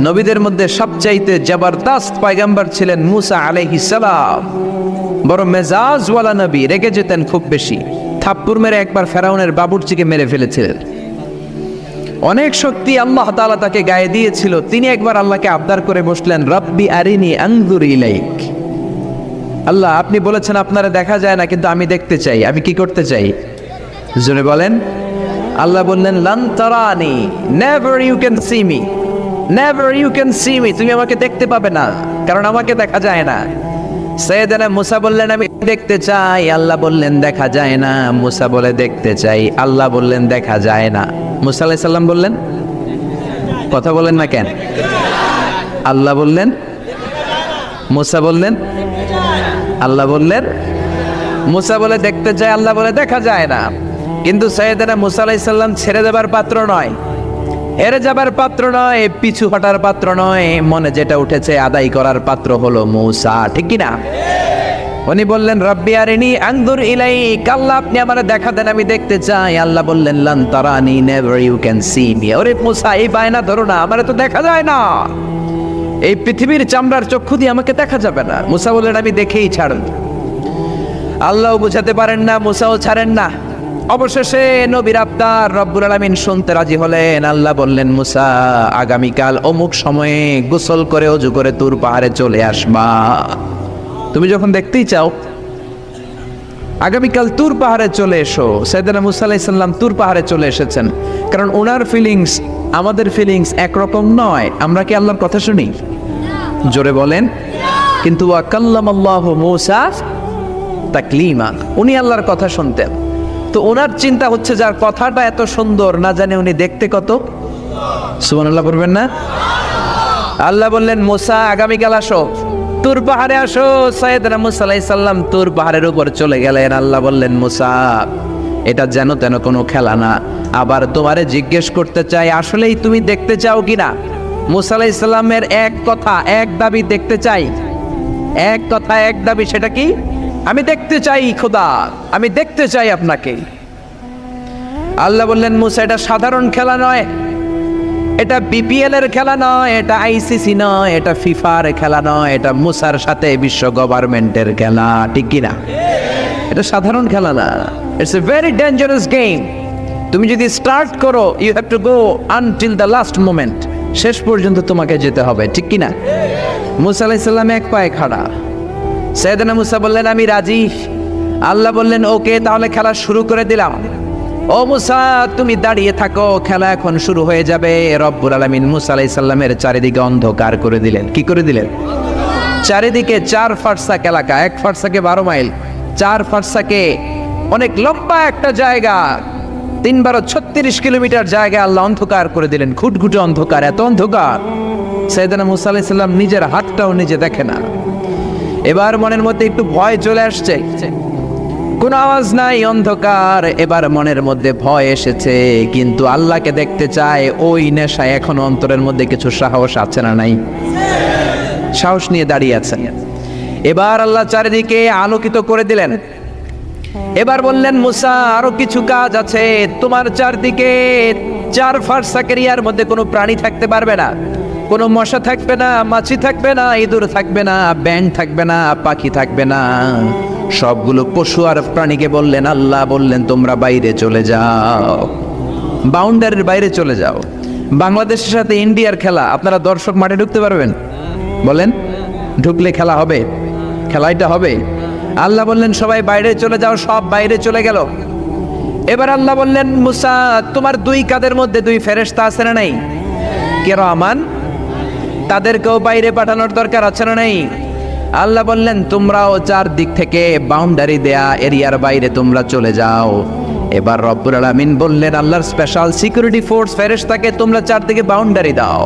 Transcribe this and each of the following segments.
নবীদের মধ্যে সবচাইতে জবরদস্ত পয়গম্বর ছিলেন মুসা আলাইহিস সালাম। বড় মেজাজওয়ালা নবী, রেগে যেতেন খুব বেশি। থাপ্পড় মেরে একবার ফেরাউনের বাবুর্চিকে মেরে ফেলেছিলেন। অনেক শক্তি আল্লাহ তাআলা তাকে গায়ে দিয়েছিল। তিনি একবার আল্লাহকে আবদার করে বসলেন, রব্বি আরিনি আনজুর ইলাইক। আল্লাহ, আপনি বলেছেন আপনারা দেখা যায় না, কিন্তু আমি দেখতে চাই। আমি কি করতে চাই? জোরে বলেন। আল্লাহ বললেন, লান তারানি, never you can see me, never you can see me. তুমি আমাকে দেখতে পাবে না, কারণ আমাকে দেখা যায় না। সাইয়েদনা মুসা বললেন, আমি দেখতে চাই। আল্লাহ বললেন, দেখা যায় না। মুসা বলে, দেখতে চাই। আল্লাহ বললেন, দেখা যায় না। মুসা আলাইহিস সালাম বললেন, কথা বলেন না কেন? আল্লাহ বললেন, মুসা বললেন, আল্লাহ বললেন। মুসা বলে দেখতে চাই, আল্লাহ বলে দেখা যায় না। কিন্তু সাইয়েদনা মুসা আলাইহিস সালাম ছেড়ে দেবার পাত্র নয়, হেরে যাবার পাত্র নয়, পিছু হটার পাত্র নয়। মনে যেটা উঠেছে আদায় করার পাত্র হলো মুসা, ঠিক কি না? উনি বললেন, রব্বি আরিনি আনজুর ইলাইক। আল্লাহ, আপনি আমারে দেখা দেন, আমি দেখতে চাই। আল্লাহ বললেন, লান তারানি, never you can see me. ওরে মুসা, এই বায়না ধরো না, আমারে তো দেখা যায় না। এই পৃথিবীর চামড়ার চক্ষু দিয়ে আমাকে দেখা যাবে না। মুসা বললেন, আমি দেখেই ছাড়ব। আল্লাহও বুঝাতে পারেন না, মুসাও ছাড়েন না। অবশেষে নবীর আবদার রব্বুল আলামিন শুনতে রাজি হলেন। আল্লাহ বললেন, মুসা, আগামীকাল অমুক সময়ে গোসল করে ওযু করে তুর পাহাড়ে চলে আসবা। তুমি যখন দেখতেই চাও, আগামীকাল তুর পাহাড়ে চলে এসো। সাইয়েদনা মুসা আলাইহিস সালাম তুর পাহাড়ে চলে এসেছেন, কারণ ওনার ফিলিংস আমাদের ফিলিংস একরকম নয়। আমরা কি আল্লাহর কথা শুনি? জোরে বলেন। কিন্তু ওয়া কাল্লামাল্লাহু মুসা তাকলিমা, উনি আল্লাহর কথা শুনতেন। তো ওনার চিন্তা হচ্ছে, যার কথাটা এত সুন্দর, না জানে উনি দেখতে কত। সুবহানাল্লাহ বলবেন না? আল্লাহ বললেন, মুসা, আগামীকাল আসো, তুর পাহাড়ে আসো। সাইয়েদনা মুসা আলাইহিস সালাম তুর পাহাড়ের উপর চলে গেলেন। আল্লাহ বললেন, মুসা, এটা যেন তেন কোনো খেলা না। আবার তোমারে জিজ্ঞেস করতে চাই, আসলেই তুমি দেখতে চাও কিনা? মুসা আলাইহিস সালামের এক কথা এক দাবি, দেখতে চাই। এক কথা এক দাবি, সেটা কি? আমি দেখতে চাই খোদা, আমি দেখতে চাই আপনাকে। আল্লাহ বললেন, মুসা, এটা সাধারণ খেলা নয়, এটা বিপিএল এর খেলা নয়, এটা আইসিসি নয়, এটা ফিফার খেলা নয়, এটা মুসার সাথে বিশ্ব গভর্নমেন্টের খেলা, ঠিক কিনা? এটা সাধারণ খেলা না, it's a very dangerous game. তুমি যদি স্টার্ট করো, you have to go until the last moment. শেষ পর্যন্ত তোমাকে যেতে হবে, ঠিক কিনা? মুসা আলাইহিস সালাম এক পায়ে খাড়া। সাইয়েদনা মুসা বললেন, আমি রাজি। আল্লাহ বললেন, ওকে, তাহলে খেলা শুরু করে দিলাম। ও মুসা, তুমি দাঁড়িয়ে থাকো, খেলা এখন শুরু হয়ে যাবে। রব্বুল আলামিন মুসা আলাইহিস সালামের চারিদিকে অন্ধকার করে দিলেন। কি করে দিলেন? চারিদিকে 4 ফারসাক এলাকা, 1 ফারসাকে 12 মাইল, 4 ফারসাকে অনেক লম্বা একটা জায়গা, 3 × 36 কিলোমিটার জায়গা আল্লাহ অন্ধকার করে দিলেন। ঘুটঘুটে অন্ধকার, এত অন্ধকার সাইয়েদনা মুসা আলাইহিস সালাম নিজের হাতটাও নিজে দেখে না। এবার মনের মধ্যে একটু ভয় চলে আসছে, কোনো আওয়াজ নাই, অন্ধকার। এবার মনের মধ্যে ভয় এসেছে, কিন্তু আল্লাহকে দেখতে চায়। ওই নেশায় এখন অন্তরের মধ্যে কিছু সাহস আছে না নাই? সাহস নিয়ে দাঁড়িয়ে আছেন। এবার আল্লাহ চারিদিকে আলোকিত করে দিলেন। এবার বললেন, মুসা, আরো কিছু কাজ আছে। তোমার চারদিকে 4 ফারসাক এরিয়ার মধ্যে কোনো প্রাণী থাকতে পারবে না, কোনো মশা থাকবে না, মাছি থাকবে না, ইঁদুর থাকবে না, ব্যাঙ থাকবে না, পাখি থাকবে না। সবগুলো পশু আর প্রাণীকে বললেন, আল্লাহ বললেন, তোমরা বাইরে চলে যাও, বাউন্ডারির বাইরে চলে যাও। বাংলাদেশের সাথে ইন্ডিয়ার খেলা, আপনারা দর্শক মাঠে ঢুকতে পারবেন? বলেন, ঢুকলে খেলা হবে? খেলাটা হবে। আল্লাহ বললেন, সবাই বাইরে চলে যাও। সব বাইরে চলে গেল। এবার আল্লাহ বললেন, মুসা, তোমার 2 কাঁধের মধ্যে 2 ফেরেশতা আছে না নাই? কিরামান, তাদেরকেও বাইরে পাঠানোর দরকার আছে না নাই? আল্লাহ বললেন, তোমরাও 4 দিক থেকে বাউন্ডারি দেয়া এরিয়ার বাইরে তোমরা চলে যাও। এবার রব্বুল আলামিন বললেন, আল্লাহর স্পেশাল সিকিউরিটি ফোর্স ফেরেশতাকে তোমরা 4 দিকে বাউন্ডারি দাও।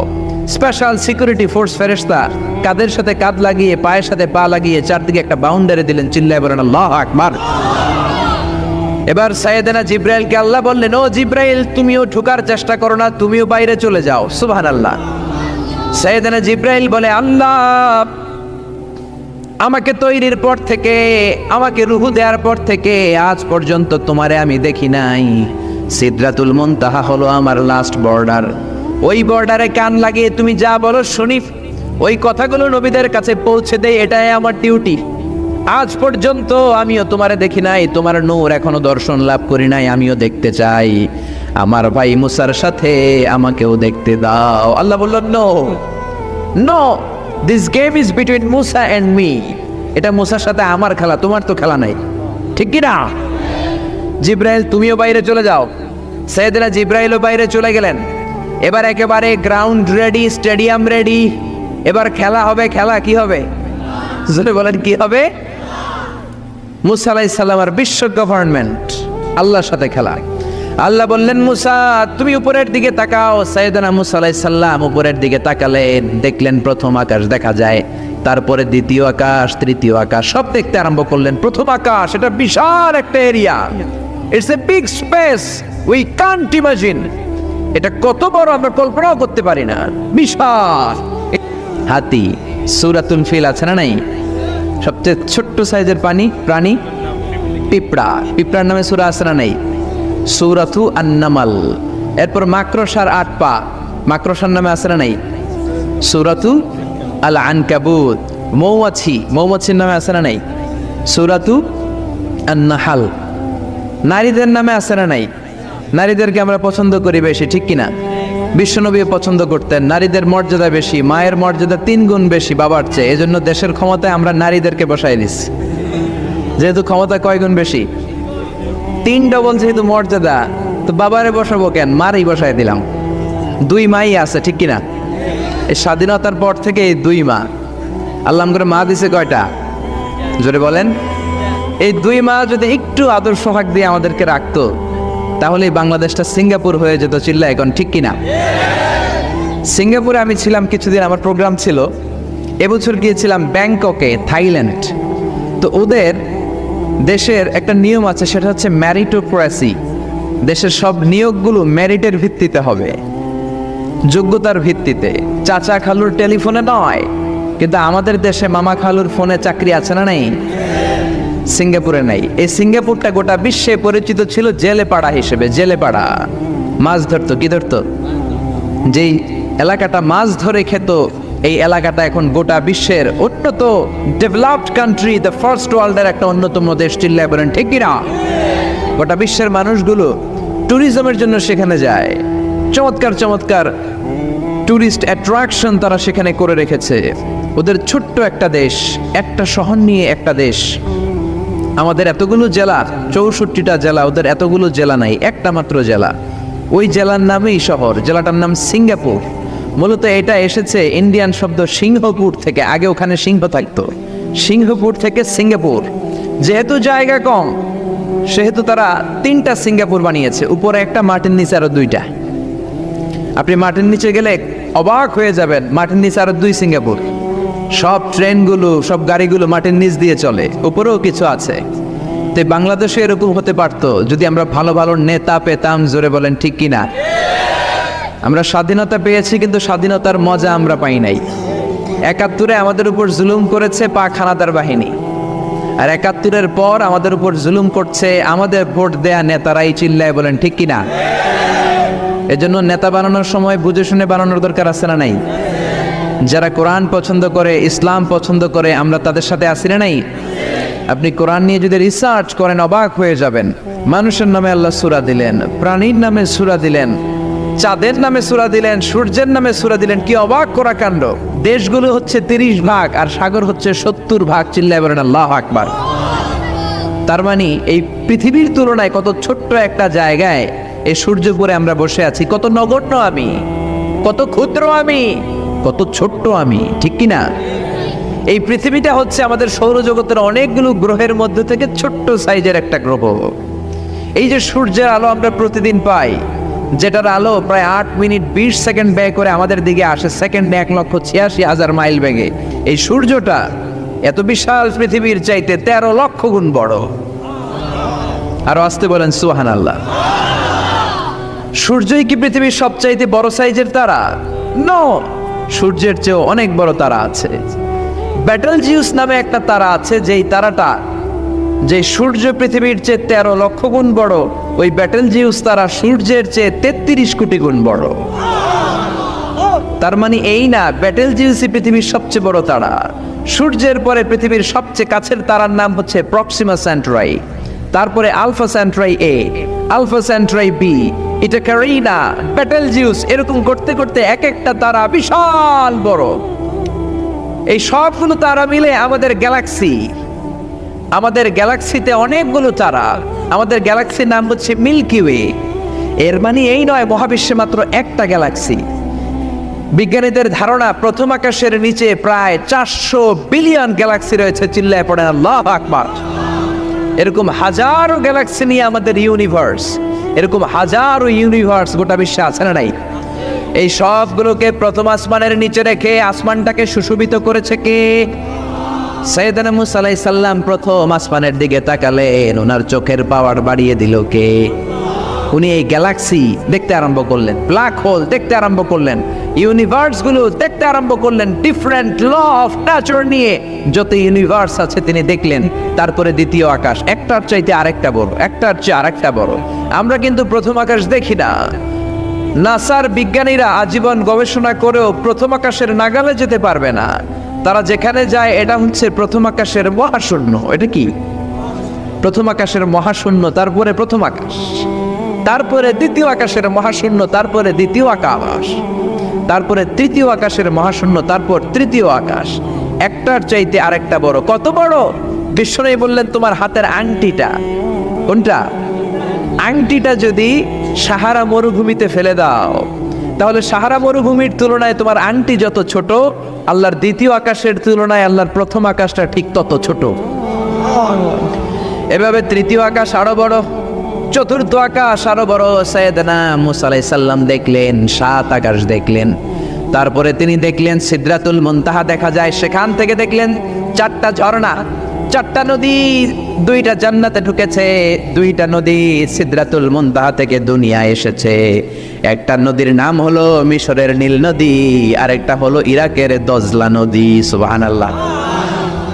স্পেশাল সিকিউরিটি ফোর্স ফেরেশতা কাদের সাথে কাঁধ লাগিয়ে, পায়ের সাথে পা লাগিয়ে 4 দিকে একটা বাউন্ডারি দিলেন। চিল্লায় বলেন, আল্লাহু আকবার। এবার সাইয়েদনা জিব্রাইলকে আল্লাহ বললেন, ও জিব্রাইল, তুমিও ঢোকার চেষ্টা করো না, তুমিও বাইরে চলে যাও। সুবহানাল্লাহ। সাইয়েদনা জিব্রাইল বলে, আল্লাহ, আমাকে তৈরির পর থেকে, আমাকে রূহ দেওয়ার পর থেকে আজ পর্যন্ত তোমারে আমি দেখি নাই। সিদরাতুল মুনতাহা হলো আমার লাস্ট বর্ডার। ওই বর্ডারে কান লাগিয়ে তুমি যা বলো শুনি, ওই কথাগুলো নবীদের কাছে পৌঁছে দেয়, এটাই আমার ডিউটি। আজ পর্যন্ত আমিও তোমারে দেখি নাই, তোমার নূর এখনো দর্শন লাভ করি নাই, আমিও দেখতে চাই। আমার ভাই মুসার সাথে আমাকেও দেখতে দাও। আল্লাহ বলল, no no, this game is between Musa and me. এটা মুসার সাথে আমার খেলা, তোমার তো খেলা নাই, ঠিক কি না? জিব্রাইল তুমিও বাইরে চলে যাও। সাইয়েদনা জিব্রাইলও বাইরে চলে গেলেন। এবার একেবারে গ্রাউন্ড রেডি, স্টেডিয়াম রেডি। এবার খেলা হবে। খেলা কি হবে? জোরে বলেন, কি হবে? মুসা আলাইহিস সালামের বিশ্ব গভর্নমেন্ট, আল্লাহর সাথে খেলা। আল্লাহ বললেন, মুসা তুমি উপরের দিকে তাকাও। সাইয়েদনা মুসা আলাইহিস সালাম উপরের দিকে তাকালেন, দেখলেন প্রথম আকাশ দেখা যায়, তারপরে দ্বিতীয় আকাশ, তৃতীয় আকাশ, সব দেখতে আরম্ভ করলেন। প্রথম আকাশ, এটা বিশাল একটা area, it's a big space, we can't imagine. এটা কত বড় আমরা কল্পনাও করতে পারি না, বিশাল। হাতি, সূরাতুল ফিল আছে না নাই? সবচেয়ে ছোট্ট সাইজের প্রাণী পিঁপড়া, পিঁপড়ার নামে সূরা আছে না নাই? সূরাতু আন-নামাল। এরপর মাকড়সার 8 পা, মাকড়সার নামে আছে না নাই? সূরাতু আল-আনকাবুত। মৌমাছি, মৌমাছির নামে আছে না নাই? সূরাতু আন-নাহাল। নারীদের নামে আছে না নাই? নারীদেরকে আমরা পছন্দ করি বেশি, ঠিক কিনা? বিশ্বনবী পছন্দ করতেন, নারীদের মর্যাদা বেশি, মায়ের মর্যাদা 3 গুণ বেশি বাবার চেয়ে। এজন্য দেশের ক্ষমতায় আমরা নারীদেরকে বসাই দিচ্ছি। যেহেতু ক্ষমতা কয় গুণ বেশি, 3 ডবল যেহেতু মর্যাদা, তো বাবারে বসাবো কেন, মারই বসাই দিলাম। 2 মাই আছে, ঠিক কিনা? এই স্বাধীনতার পর থেকে এই 2 মা। আল্লাহ করে মা দিছে কয়টা? জোরে বলেন। এই 2 মা যদি একটু আদর সোহাগ দিয়ে আমাদেরকে রাখতো, তাহলে বাংলাদেশটা সিঙ্গাপুর হয়ে যেত। চিল্লা এখন, ঠিক কিনা? সিঙ্গাপুরে আমি ছিলাম কিছুদিন, আমার প্রোগ্রাম ছিল। এবছর গিয়েছিলাম ব্যাংককে, থাইল্যান্ড। তো ওদের দেশের একটা নিয়ম আছে, সেটা হচ্ছে ম্যারিটোক্রেসি। দেশের সব নিয়োগগুলো মেরিটের ভিত্তিতে হবে, যোগ্যতার ভিত্তিতে। চাচা খালুর টেলিফোনে নয়। কিন্তু আমাদের দেশে মামা খালুর ফোনে চাকরি আছে না নাই? সিঙ্গাপুরে নাই। এই সিঙ্গাপুরটা গোটা বিশ্বে পরিচিত ছিল জেলেপাড়া হিসেবে। জেলেপাড়া মাছ ধরতো, কি ধরতো? যেই এলাকাটা মাছ ধরে খেত, এই এলাকাটা এখন গোটা বিশ্বের উন্নত ডেভেলপড কান্ট্রি, দ্য ফার্স্ট ওয়ার্ল্ডের একটা অন্যতম দেশ। চিল্লায় বলেন, ঠিক কিনা? গোটা বিশ্বের মানুষগুলো ট্যুরিজমের জন্য সেখানে যায়। চমৎকার চমৎকার ট্যুরিস্ট অ্যাট্রাকশন তারা সেখানে করে রেখেছে। ওদের ছোট্ট একটা দেশ, একটা শহর নিয়ে একটা দেশ। আমাদের এতগুলো জেলা, 64টা জেলা, ওদের এতগুলো জেলা নাই, একটা মাত্র জেলা। ওই জেলার নামেই শহর, জেলাটার নাম সিঙ্গাপুর। মূলত এটা এসেছে ইন্ডিয়ান শব্দ সিংহপুর থেকে। আগে ওখানে সিংহ থাকতো, সিংহপুর থেকে সিঙ্গাপুর। যেহেতু জায়গা কম, সেহেতু তারা 3টা সিঙ্গাপুর বানিয়েছে, উপরে একটা, মাটির নিচে আরো 2টা। আপনি মাটির নিচে গেলে অবাক হয়ে যাবেন, মাটির নিচে আরো 2 সিঙ্গাপুর। সব ট্রেনগুলো, সব গাড়িগুলো মাটির নিচ দিয়ে চলে, উপরেও কিছু আছে। তো বাংলাদেশে এরকম হতে পারতো যদি আমরা ভালো ভালো নেতা পেতাম। জোরে বলেন, ঠিক কিনা? আমরা স্বাধীনতা পেয়েছি, কিন্তু স্বাধীনতার মজা আমরা পাই নাই। 71-এ আমাদের উপর জুলুম করেছে পাক হানাদার বাহিনী, আর 71-এর পর আমাদের উপর জুলুম করছে আমাদের ভোট দেয়া নেতারাই। চিল্লায় বলেন, ঠিক কিনা? এজন্য নেতা বানানোর সময় বুঝে শুনে বানানোর দরকার আছে না নাই? যারা কোরআন পছন্দ করে, ইসলাম পছন্দ করে, আমরা তাদের সাথে আসি না নাই? আপনি কোরআন নিয়ে যদি রিসার্চ করেন, অবাক হয়ে যাবেন। মানুষের নামে আল্লাহ সূরা দিলেন, প্রাণীর নামে সূরা দিলেন, চাঁদের নামে সূরা দিলেন, সূর্যের নামে সূরা দিলেন। কি অবাক করা কাণ্ড! দেশগুলো হচ্ছে 30 ভাগ আর সাগর হচ্ছে 70 ভাগ। চিল্লায় বলেন আল্লাহু আকবার। তার মানে এই পৃথিবীর তুলনায় কত ছোট্ট একটা জায়গায় এই সূর্যপুরে আমরা বসে আছি। কত নগণ্য আমি, কত ক্ষুদ্র আমি, কত ছোট্ট আমি, ঠিক কিনা? এই পৃথিবীটা হচ্ছে আমাদের সৌরজগতের অনেকগুলো গ্রহের মধ্যে থেকে ছোট্ট সাইজের একটা গ্রহ। এই যে সূর্যের আলো আমরা প্রতিদিন পাই, যেটার আলো প্রায় 8 মিনিট 20 সেকেন্ড ব্যয় করে আমাদের দিকে আসে, সেকেন্ডে 1,86,000 মাইল বেগে। এই সূর্যটা এত বিশাল পৃথিবীর চাইতে 13 লক্ষ গুণ বড়। আরো আসতে বলেন সুবহানাল্লাহ। সূর্যই কি পৃথিবীর সবচাইতে বড় সাইজের তারা? নো, সূর্যের চেয়েও অনেক বড় তারা আছে। ব্যাটেলজিউস নামে একটা তারা আছে, যেই তারাটা, যে সূর্য পৃথিবীর চেয়ে 13 লক্ষ গুণ বড়, ওই ব্যাটেলজিউস তারা সূর্যের চেয়ে 33 কোটি গুণ বড়। তার মানে এই না ব্যাটেল জিউসি পৃথিবীর সবচেয়ে বড় তারা। সূর্যের পরে পৃথিবীর সবচেয়ে কাছের তারার নাম হচ্ছে প্রক্সিমা সেন্টরাই, তারপরে আলফা সেন্টরাই এ, আলফা সেন্টরাই বি, এটা ক্যারিনা, ব্যাটেল জিউস, এরকম করতে করতে এক একটা তারা বিশাল বড়। এই সবগুলো তারা মিলে আমাদের গ্যালাক্সি। আমাদের গ্যালাক্সিতে অনেকগুলো তারা। আমাদের গ্যালাক্সির নাম হচ্ছে মিল্কি ওয়ে। এর মানে এই নয় মহাবিশ্বে মাত্র একটা গ্যালাক্সি। বিজ্ঞানীদের ধারণা প্রথম আকাশের নিচে প্রায় 400 বিলিয়ন গ্যালাক্সি রয়েছে। চিল্লায় পড়েন আল্লাহু আকবার। এরকম হাজারো গ্যালাক্সি নিয়ে আমাদের ইউনিভার্স, এরকম হাজারো ইউনিভার্স গোটা বিশ্বে আছে না নাই? এই সবগুলোকে প্রথম আসমানের নিচে রেখে আসমানটাকে সুশোভিত করেছে কে? সাইয়েদনা মুসা আলাইহিস সালাম প্রথম আসমানের দিকে তাকালেন, ওনার চোখের পাওয়ার বাড়িয়ে দিল কে? উনি এই গ্যালাক্সি দেখতে আরম্ভ করলেন, ব্ল্যাক হোল দেখতে আরম্ভ করলেন, ইউনিভার্সগুলো দেখতে আরম্ভ করলেন, ডিফারেন্ট ল অফ নেচার নিয়ে যত ইউনিভার্স আছে তিনি দেখলেন। তারপরে দ্বিতীয় আকাশ, একটার চাইতে আরেকটা বড়, একটার চেয়ে আরেকটা বড়। আমরা কিন্তু প্রথম আকাশ দেখি না। নাসার বিজ্ঞানীরা আজীবন গবেষণা করেও প্রথম আকাশের নাগালে যেতে পারবে না। তারা যেখানে যায় এটা হচ্ছে প্রথম আকাশের মহাশূন্য। এটা কি? প্রথম আকাশের মহাশূন্য, তারপরে প্রথম আকাশ, তারপরে দ্বিতীয় আকাশের মহাশূন্য, তারপরে দ্বিতীয় আকাশ, তারপরে তৃতীয় আকাশের মহাশূন্য, তারপর তৃতীয় আকাশ। একটার চাইতে আরেকটা বড়। কত বড়? বিশ্বনবী বললেন তোমার হাতের আংটিটা, কোনটা? আংটিটা যদি সাহারা মরুভূমিতে ফেলে দাও, তাহলে সাহারা মরুভূমির তুলনায় তোমার আংটি যত ছোট, আল্লাহর দ্বিতীয় আকাশের তুলনায় আল্লাহর প্রথম আকাশটা ঠিক তত ছোট। এভাবে তৃতীয় আকাশ আরো বড়, চতুর্থ আকাশ আরো বড়। সাইয়েদনা মুসা আলাইহিস সালাম দেখলেন 7 আকাশ দেখলেন। তারপরে তিনি দেখলেন সিদরাতুল মুনতাহা দেখা যায়, সেখান থেকে দেখলেন 4টা ঝর্ণা, 4টা নদী, 2টা জান্নাতে ঢুকেছে, 2টা নদী সিদরাতুল মুনতাহা থেকে দুনিয়ায় এসেছে। একটা নদীর নাম হলো মিশরের নীল নদী, আরেকটা হলো ইরাকের দজলা নদী। সুবহানাল্লাহ।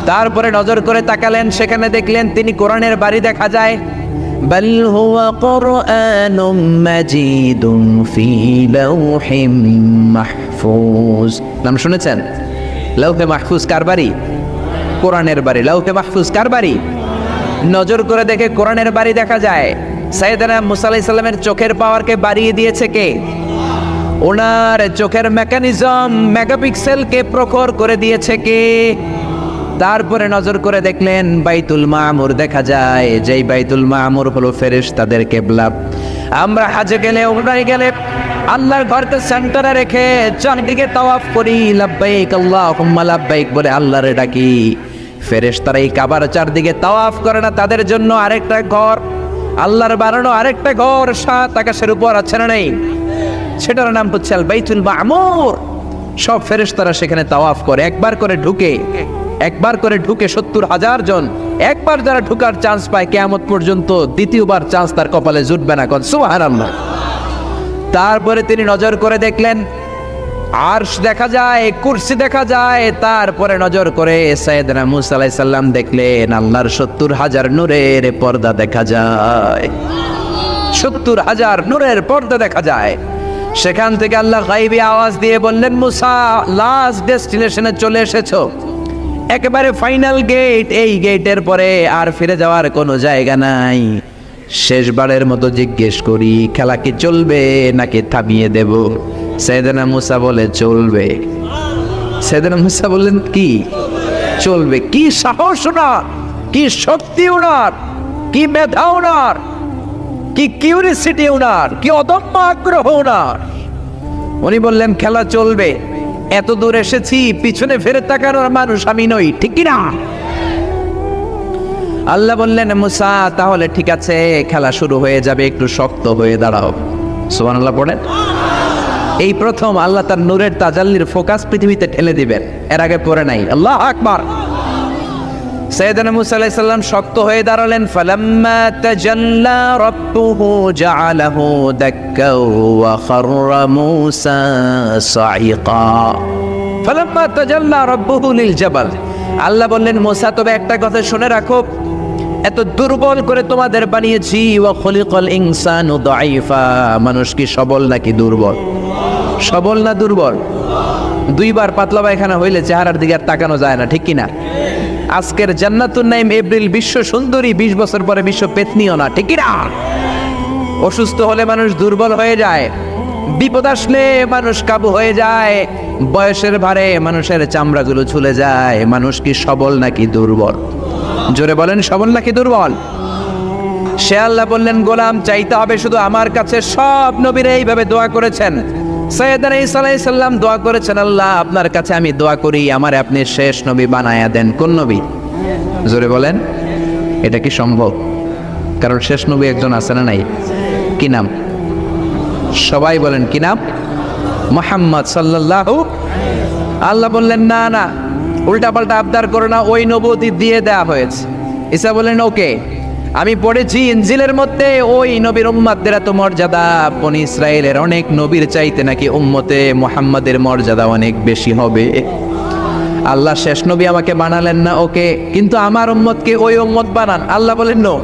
তারপরে নজর করে তাকালেন, সেখানে দেখলেন তিনি কোরআনের বাড়ি দেখা যায়। বাল হুয়া কুরআনুম মাজিদুন ফি লাওহিম মাহফুজ। নাম শুনেছেন? লাওহে মাহফুজ কার বাড়ি? কোরআনের বাড়ি। লাওহে মাহফুজ কার বাড়ি? নজর করে দেখে কোরআনের বাড়ি দেখা যায়। সাইয়েদনা মুসা আলাইহিস সালামের চোখের পাওয়ারকে বাড়িয়ে দিয়েছে কে? ওনার চোখের মেকানিজম, মেগাপিক্সেলকে প্রখর করে দিয়েছে কে? তারপরে নজর করে দেখলেন বাইতুল মামুর দেখা যায়, যেই বাইতুল মামুর হলো ফেরেশতাদের কিবলা। আমরা হাজে গেলে, উমরায় গেলে আল্লাহর ঘরকে সেন্টারে রেখে চারদিকে তাওয়াফ করি, লাব্বাইক আল্লাহুম্মা লাব্বাইক বলে আল্লাহরে ডাকি। ফেরেশতারা এই কাবার চারদিকে তাওয়াফ করে না, তাদের জন্য আরেকটা ঘর, আল্লাহর বানানো আরেকটা ঘর 7 আকাশের উপর আছে না নেই? সেটার নাম হচ্ছে আল বাইতুল মামুর। সব ফেরেশতারা সেখানে তাওয়াফ করে, একবার করে ঢুকে 70,000 জন। একবার যারা ঢুকার চান্স পায় কিয়ামত পর্যন্ত দ্বিতীয়বার চান্স তার কপালে জুটবে না। সুবহানাল্লাহ। তারপরে তিনি নজর করে দেখলেন আরশ দেখা যায়, কুরসি দেখা যায়। তারপরে নজর করে সাইয়েদনা মুসা আলাইহিস সালাম দেখলেন আল্লাহর 70,000 নূরের পর্দা দেখা যায়। 70,000 নূরের পর্দা দেখা যায়। সেখান থেকে আল্লাহ গায়বী আওয়াজ দিয়ে বললেন, মুসা লাস্ট ডেস্টিনেশনে চলে এসেছো, একেবারে ফাইনাল গেট। এই গেটের পরে আর ফিরে যাওয়ার কোনো জায়গা নাই। শেষবারের মতো জিজ্ঞেস করি, খেলা কি চলবে নাকি থামিয়ে দেব? সাইয়েদনা মুসা বলে চলবে। সাইয়েদনা মুসা বললেন কি চলবে? কি সাহস ওনার, কি শক্তি ওনার, কি মেধা ওনার, কি কিউরিসিটি ওনার, কি অদম্য আগ্রহ ওনার। উনি বললেন খেলা চলবে। এত দূর এসেছি, পিছনে ফেরে তাকানোর মানুষ আমি নই, ঠিক কি না? আল্লাহ বললেন মুসা তাহলে ঠিক আছে, খেলা শুরু হয়ে যাবে, একটু শক্ত হয়ে দাঁড়াও। সুবহানাল্লাহ পড়েন। এই প্রথম আল্লাহ তার নূরের তাজাল্লির ফোকাস পৃথিবীতে ঠেলে দিবেন, এর আগে পড়ে নাই। আল্লাহু আকবার। সাইয়েদনা মুসা আলাইহিস সালাম শক্ত হয়ে দাঁড়ালেন। ফালাম্মা তাজাল্লা রাব্বুহু জাআলাহু দাক্কা ওয়া খাররা মুসা সাইকা। ফালাম্মা তাজাল্লা রাব্বুহু লিল জাবাল। আল্লাহ বললেন মুসা তবে একটা কথা শুনে রাখো, এত দুর্বল করে তোমাদের বানিয়েছি। ওয়া খুলিকাল ইনসানু দাঈফা। মানুষ কি সবল নাকি দুর্বল? সবল না দুর্বল? দুইবার পাতলা পায়খানা হইলে চেহারার দিকে আর তাকানো যায় না, ঠিক কিনা? আজকের জান্নাতুন নাইম এপ্রিল বিশ্ব সুন্দরী, 20 বছর পরে বিশ্ব পেতনিও না, ঠিক কিনা? অসুস্থ হলে মানুষ দুর্বল হয়ে যায়, বিপদ আসলে মানুষ কাবু হয়ে যায়, বয়সের ভারে মানুষের চামড়াগুলো ঝুলে যায়। মানুষ কি সবল নাকি দুর্বল? জোরে বলেন, সবল নাকি দুর্বল? সে আল্লাহ বললেন, গোলাম চাইতে হবে শুধু আমার কাছে। সব নবীরা এইভাবে দোয়া করেছেন। সাইয়েদনা ঈসা আলাইহিস সালাম দোয়া করেছেন, আল্লাহ আপনার কাছে আমি দোয়া করি আমারে আপনি শেষ নবী বানায়া দেন। কোন নবী? জোরে বলেন, এটা কি সম্ভব? কারণ শেষ নবী একজন আছে না নাই? কি নাম? সবাই বলেন কি নাম? মুহাম্মদ সাল্লাল্লাহু। আল্লাহ বললেন, না না, উল্টা পাল্টা আবদার করো না, ওই নবুয়তি দিয়ে দেয়া হয়েছে। ঈসা বললেন, ওকে, আমি পড়েছি ইনজিলের মধ্যে ওই নবীর উম্মতদের এত মর্যাদা, বনি ইসরায়েলের অনেক নবীর চাইতে নাকি উম্মতে মুহাম্মাদের মর্যাদা অনেক বেশি হবে। আল্লাহ শেষ নবী আমাকে বানালেন না, ওকে, কিন্তু আমার উম্মতকে ওই উম্মত বানান। আল্লাহ বলেন, নো,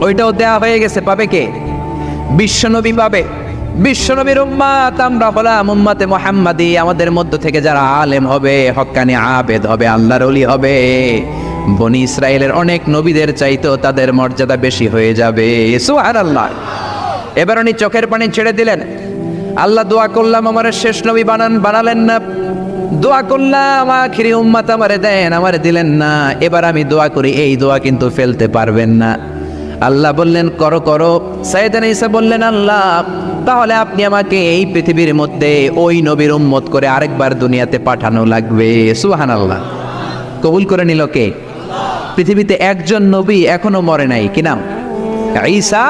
ওইটাও দেয়া হয়ে গেছে, পাবে কে? বিশ্বনবী পাবে। বিশ্বনবীর উম্মত আমরা হলাম উম্মতে মুহাম্মাদি। আমাদের মধ্য থেকে যারা আলেম হবে, হক্কানি আবেদ হবে, আল্লাহর ওলি হবে, বনি ইসরায়েলের অনেক নবীদের চাইতেও তাদের মর্যাদা বেশি হয়ে যাবে। সুবহানাল্লাহ। এবার উনি চোখের পানি ছেড়ে দিলেন। আল্লাহ দোয়া করলাম আমার শেষ নবী বানালেন না। দোয়া করলাম আখিরি উম্মত আমারে দেন, আমারে দিলেন না। এবার আমি দোয়া করি, এই দোয়া কিন্তু ফেলতে পারবেন না। আল্লাহ বললেন, করো করো। সাইয়েদনা ঈসা বললেন, আল্লাহ তাহলে আপনি আমাকে এই পৃথিবীর মধ্যে ওই নবীর উম্মত করে আরেকবার দুনিয়াতে পাঠানো লাগবে। সুবহানাল্লাহ। কবুল করে নিল কে? পৃথিবীতে একজন নবী এখনো মরে নাই, কি নাম? ঈসা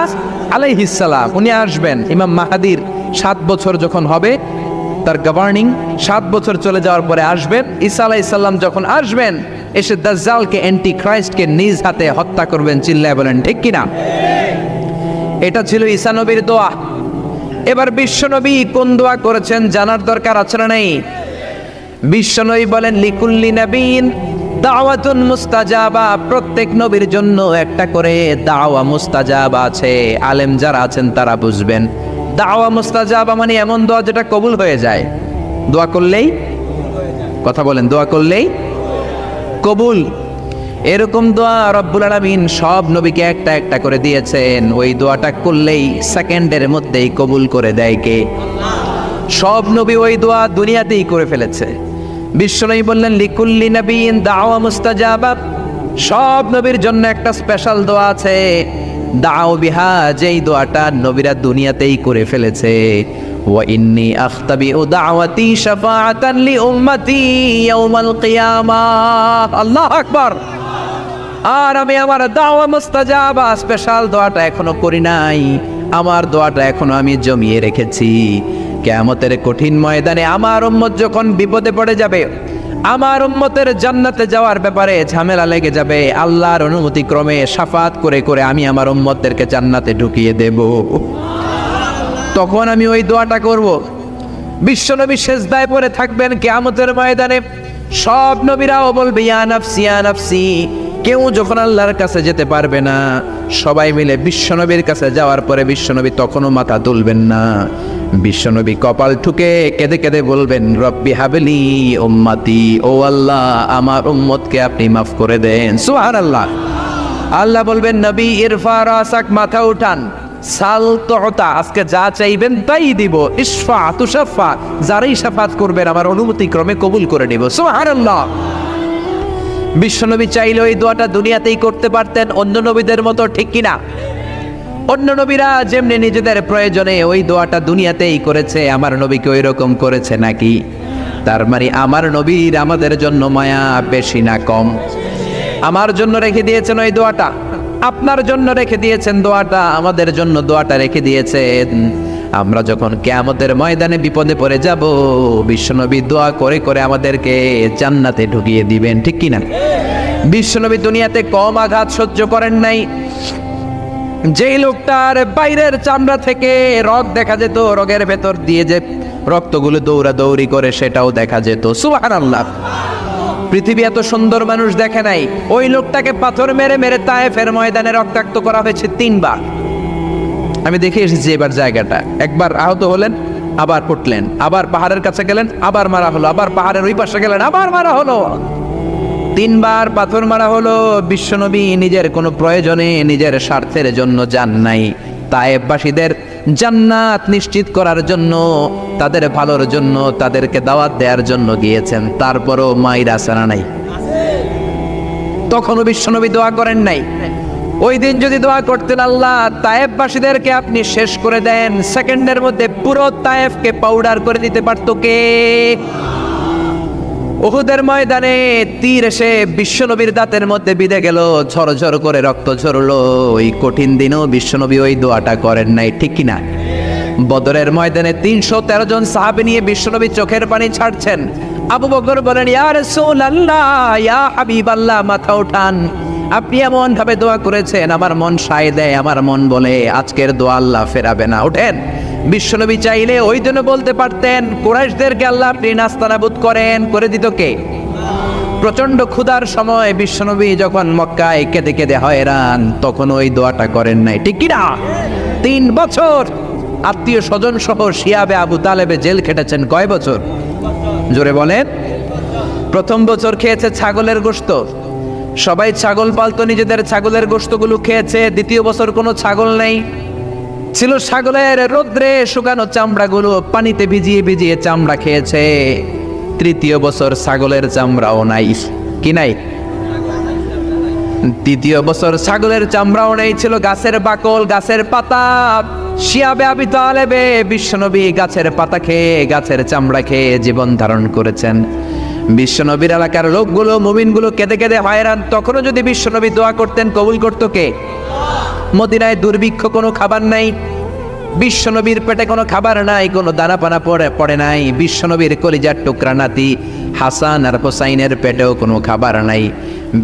আলাইহিস সালাম। উনি আসবেন ইমাম মাহাদির 7 বছর যখন হবে, তার গভর্নিং 7 বছর চলে যাওয়ার পরে আসবেন। ঈসা আলাইহিস সালাম যখন আসবেন, এসে দাজ্জালকে, অ্যান্টি ক্রাইস্টকে নিজ হাতে হত্যা করবেন। চিল্লায় বলেন ঠিক কিনা? এটা ছিল ঈসা নবীর দোয়া। এবার বিশ্বনবী কোন দোয়া করেছেন জানার দরকার আছে না নেই? বিশ্বনবী বলেন, লিকুল্লি নাবিয়িন দাওয়াতুন মুস্তাজাবা। প্রত্যেক নবীর জন্য একটা করে দাওয়া মুস্তাজাবা আছে। আলেম যারা আছেন তারা বুঝবেন, দাওয়া মুস্তাজাবা মানে এমন দোয়া যেটা কবুল হয়ে যায়। দোয়া করলেই, কথা বলেন, দোয়া করলেই কবুল। এরকম দোয়া রব্বুল আলামিন সব নবীকে একটা একটা করে দিয়েছেন। ওই দোয়াটা করলেই সেকেন্ডের মধ্যেই কবুল করে দেয় কে? সব নবী ওই দোয়া দুনিয়াতেই করে ফেলেছে। বিশ্বনবী বললেন, লিকুল্লি নাবিয়িন দাওয়া মুস্তাজাবা। সব নবীর জন্য একটা স্পেশাল দোয়া আছে, দাও বিহা, যেই দোয়াটা নবীরা দুনিয়াতেই করে ফেলেছে। ওয়া ইন্নী আখতাবিউ দাওয়াতি শাফাআতান লি উম্মতি ইয়াউমাল কিয়ামাহ। আল্লাহু আকবার। আর আমি আমার দাওয়া মুস্তাজাবা স্পেশাল দোয়াটা এখনো করি নাই। আমার দোয়াটা এখনো আমি জমিয়ে রেখেছি। কিয়ামতের কঠিন ময়দানে আমার উম্মত যখন বিপদে পড়ে যাবে, আমার উম্মতের জান্নাতে যাওয়ার ব্যাপারে ঝামেলা লেগে যাবে, আল্লাহর অনুমতি ক্রমে শাফাত করে করে আমি আমার উম্মতদেরকে জান্নাতে ঢুকিয়ে দেব। তখন আমি ওই দোয়াটা করব। বিশ্বনবী সেজদায় পড়ে থাকবেন কিয়ামতের ময়দানে। সব নবীরাও বলবে, ইয়া নাফসি ইয়া নাফসি। কেউ যখন আল্লাহর কাছে যেতে পারবে না, সবাই মিলে বিশ্বনবীর কাছে যাওয়ার পরে বিশ্বনবী তখনও মাথা তুলবেন না। বিশ্বনবী কপাল ঠুকে কেঁদে কেঁদে বলবেন, রব্বি হাবলি উম্মতি। ও আল্লাহ, আমার উম্মতকে আপনি মাফ করে দেন। সুবহানাল্লাহ। আল্লাহ বলবেন, নবী ইরফা রাসাক, মাথা উঠান। সাল তুতা, আজকে যা চাইবেন তাই দিব। ইশফা তুশাফা, যারাই শাফাত করবেন আমার অনুমতি ক্রমে কবুল করে নিব। সুবহানাল্লাহ। বিশ্বনবী চাইলে ওই দোয়াটা দুনিয়াতেই করতে পারতেন অন্য নবীদের মতো, ঠিক কিনা? অন্য নবীরা যেমনি নিজেদের প্রয়োজনে ওই দোয়াটা দুনিয়াতেই করেছে, আমার নবীকে ওই রকম করেছে নাকি? তার মানে আমার নবীর আমাদের জন্য মায়া বেশি না কম? আমার জন্য রেখে দিয়েছেন ওই দোয়াটা, আপনার জন্য রেখে দিয়েছেন দোয়াটা, আমাদের জন্য দোয়াটা রেখে দিয়েছেন। আমরা যখন কিয়ামতের ময়দানে বিপদে পড়ে যাব, বিশ্বনবী দোয়া করে করে আমাদেরকে জান্নাতে ঢুকিয়ে দিবেন, ঠিক কিনা? বিশ্বনবী দুনিয়াতে কম আঘাত সহ্য করেন নাই। যেই লোকটার বাইরের চামড়া থেকে রগ দেখা যেত, রগের ভেতর দিয়ে যে রক্তগুলো দৌড়াদৌড়ি করে সেটাও দেখা যেত। সুবহানাল্লাহ। পৃথিবী এত সুন্দর মানুষ দেখে নাই। ওই লোকটাকে পাথর মেরে মেরে তায়েফের ময়দানে রক্তাক্ত করা হয়েছে 3 বার। আমি দেখে এসেছি এবার জায়গাটা। একবার আহত হলেন, আবার পড়লেন, আবার পাহাড়ের কাছে গেলেন, আবার মারা হলো, আবার পাহাড়ের ওই পাশে গেলেন, আবার মারা হলো। 3 বার পাথর মারা হলো। বিশ্বনবী নিজের কোনো প্রয়োজনে, নিজের স্বার্থের জন্য যান নাই, তায়েফবাসীদের জান্নাত নিশ্চিত করার জন্য, তাদের ভালোর জন্য, তাদেরকে দাওয়াত দেওয়ার জন্য গিয়েছেন। তারপরও মাইর আসারা নাই, তখনও বিশ্বনবী দোয়া করেন নাই। ওই দিন যদি দোয়া করতেন, আল্লাহ তায়েফবাসীদেরকে আপনি শেষ করে দেন, সেকেন্ডের মধ্যে পুরো তায়েফকে পাউডার করে দিতে পারতো কে? উহুদের ময়দানে তীর এসে বিশ্বনবীর দাঁতের মধ্যে বিঁধে গেল, ঝরঝর করে রক্ত ঝরলো। ওই কঠিন দিনেও বিশ্বনবী ওই দোয়াটা করেন নাই, ঠিক কিনা? বদরের ময়দানে 313 জন সাহাবী নিয়ে বিশ্বনবী চোখের পানি ছাড়ছেন। আবু বকর বলেন, ইয়া রাসূলুল্লাহ, ইয়া হাবিবাল্লাহ, মাথা উঠান, আপনি এমন ভাবে দোয়া করেছেন, আমার মন সায় দেয়, আমার মন বলে আজকের দোয়া আল্লাহ ফেরাবে না, ওঠেন। বিশ্বনবী চাইলে ওই জন্য বলতে পারতেন, কুরাইশদেরকে আল্লাহ আপনি নাস্তানাবুদ করেন, করে দিত কে? প্রচন্ড ক্ষুধার সময় বিশ্বনবী যখন মক্কায় কেঁদে কেঁদে হয়রান, তখন ওই দোয়াটা করেন নাই, ঠিক কিনা? 3 বছর আত্মীয় স্বজন সহ শিয়াবে আবু তালেবে জেল খেটেছেন। কয় বছর? জোরে বলেন। প্রথম বছর খেয়েছে ছাগলের গোশত, সবাই ছাগল পালতো, নিজেদের ছাগলের গোশতগুলো খেয়েছে। দ্বিতীয় বছর কোনো ছাগল নেই, ছিল ছাগলের রোদ্রে শুকানো চামড়াগুলো পানিতে ভিজিয়ে ভিজিয়ে চামড়া খেয়েছে। তৃতীয় বছর ছাগলের চামড়াও নাই, কি নাই? তৃতীয় বছর ছাগলের চামড়াও নেই, ছিল গাছের বাকল, গাছের পাতা। শিয়াবে আবি তালেবে বিশ্বনবী গাছের পাতা খেয়ে, গাছের চামড়া খেয়ে জীবন ধারণ করেছেন। বিশ্বনবীর এলাকার লোকগুলো, মুমিনগুলো কেঁদে কেঁদে হয়রান। তখনও যদি বিশ্বনবী দোয়া করতেন, কবুল করত কে? মদিনায় দুর্ভিক্ষ, কোনো খাবার নাই, বিশ্বনবীর পেটে কোনো খাবার নাই, কোনো দানা পানা পড়ে নাই। বিশ্বনবীর কলিজার টুকরা নাতি হাসান আর হোসাইনের পেটেও কোনো খাবার নাই।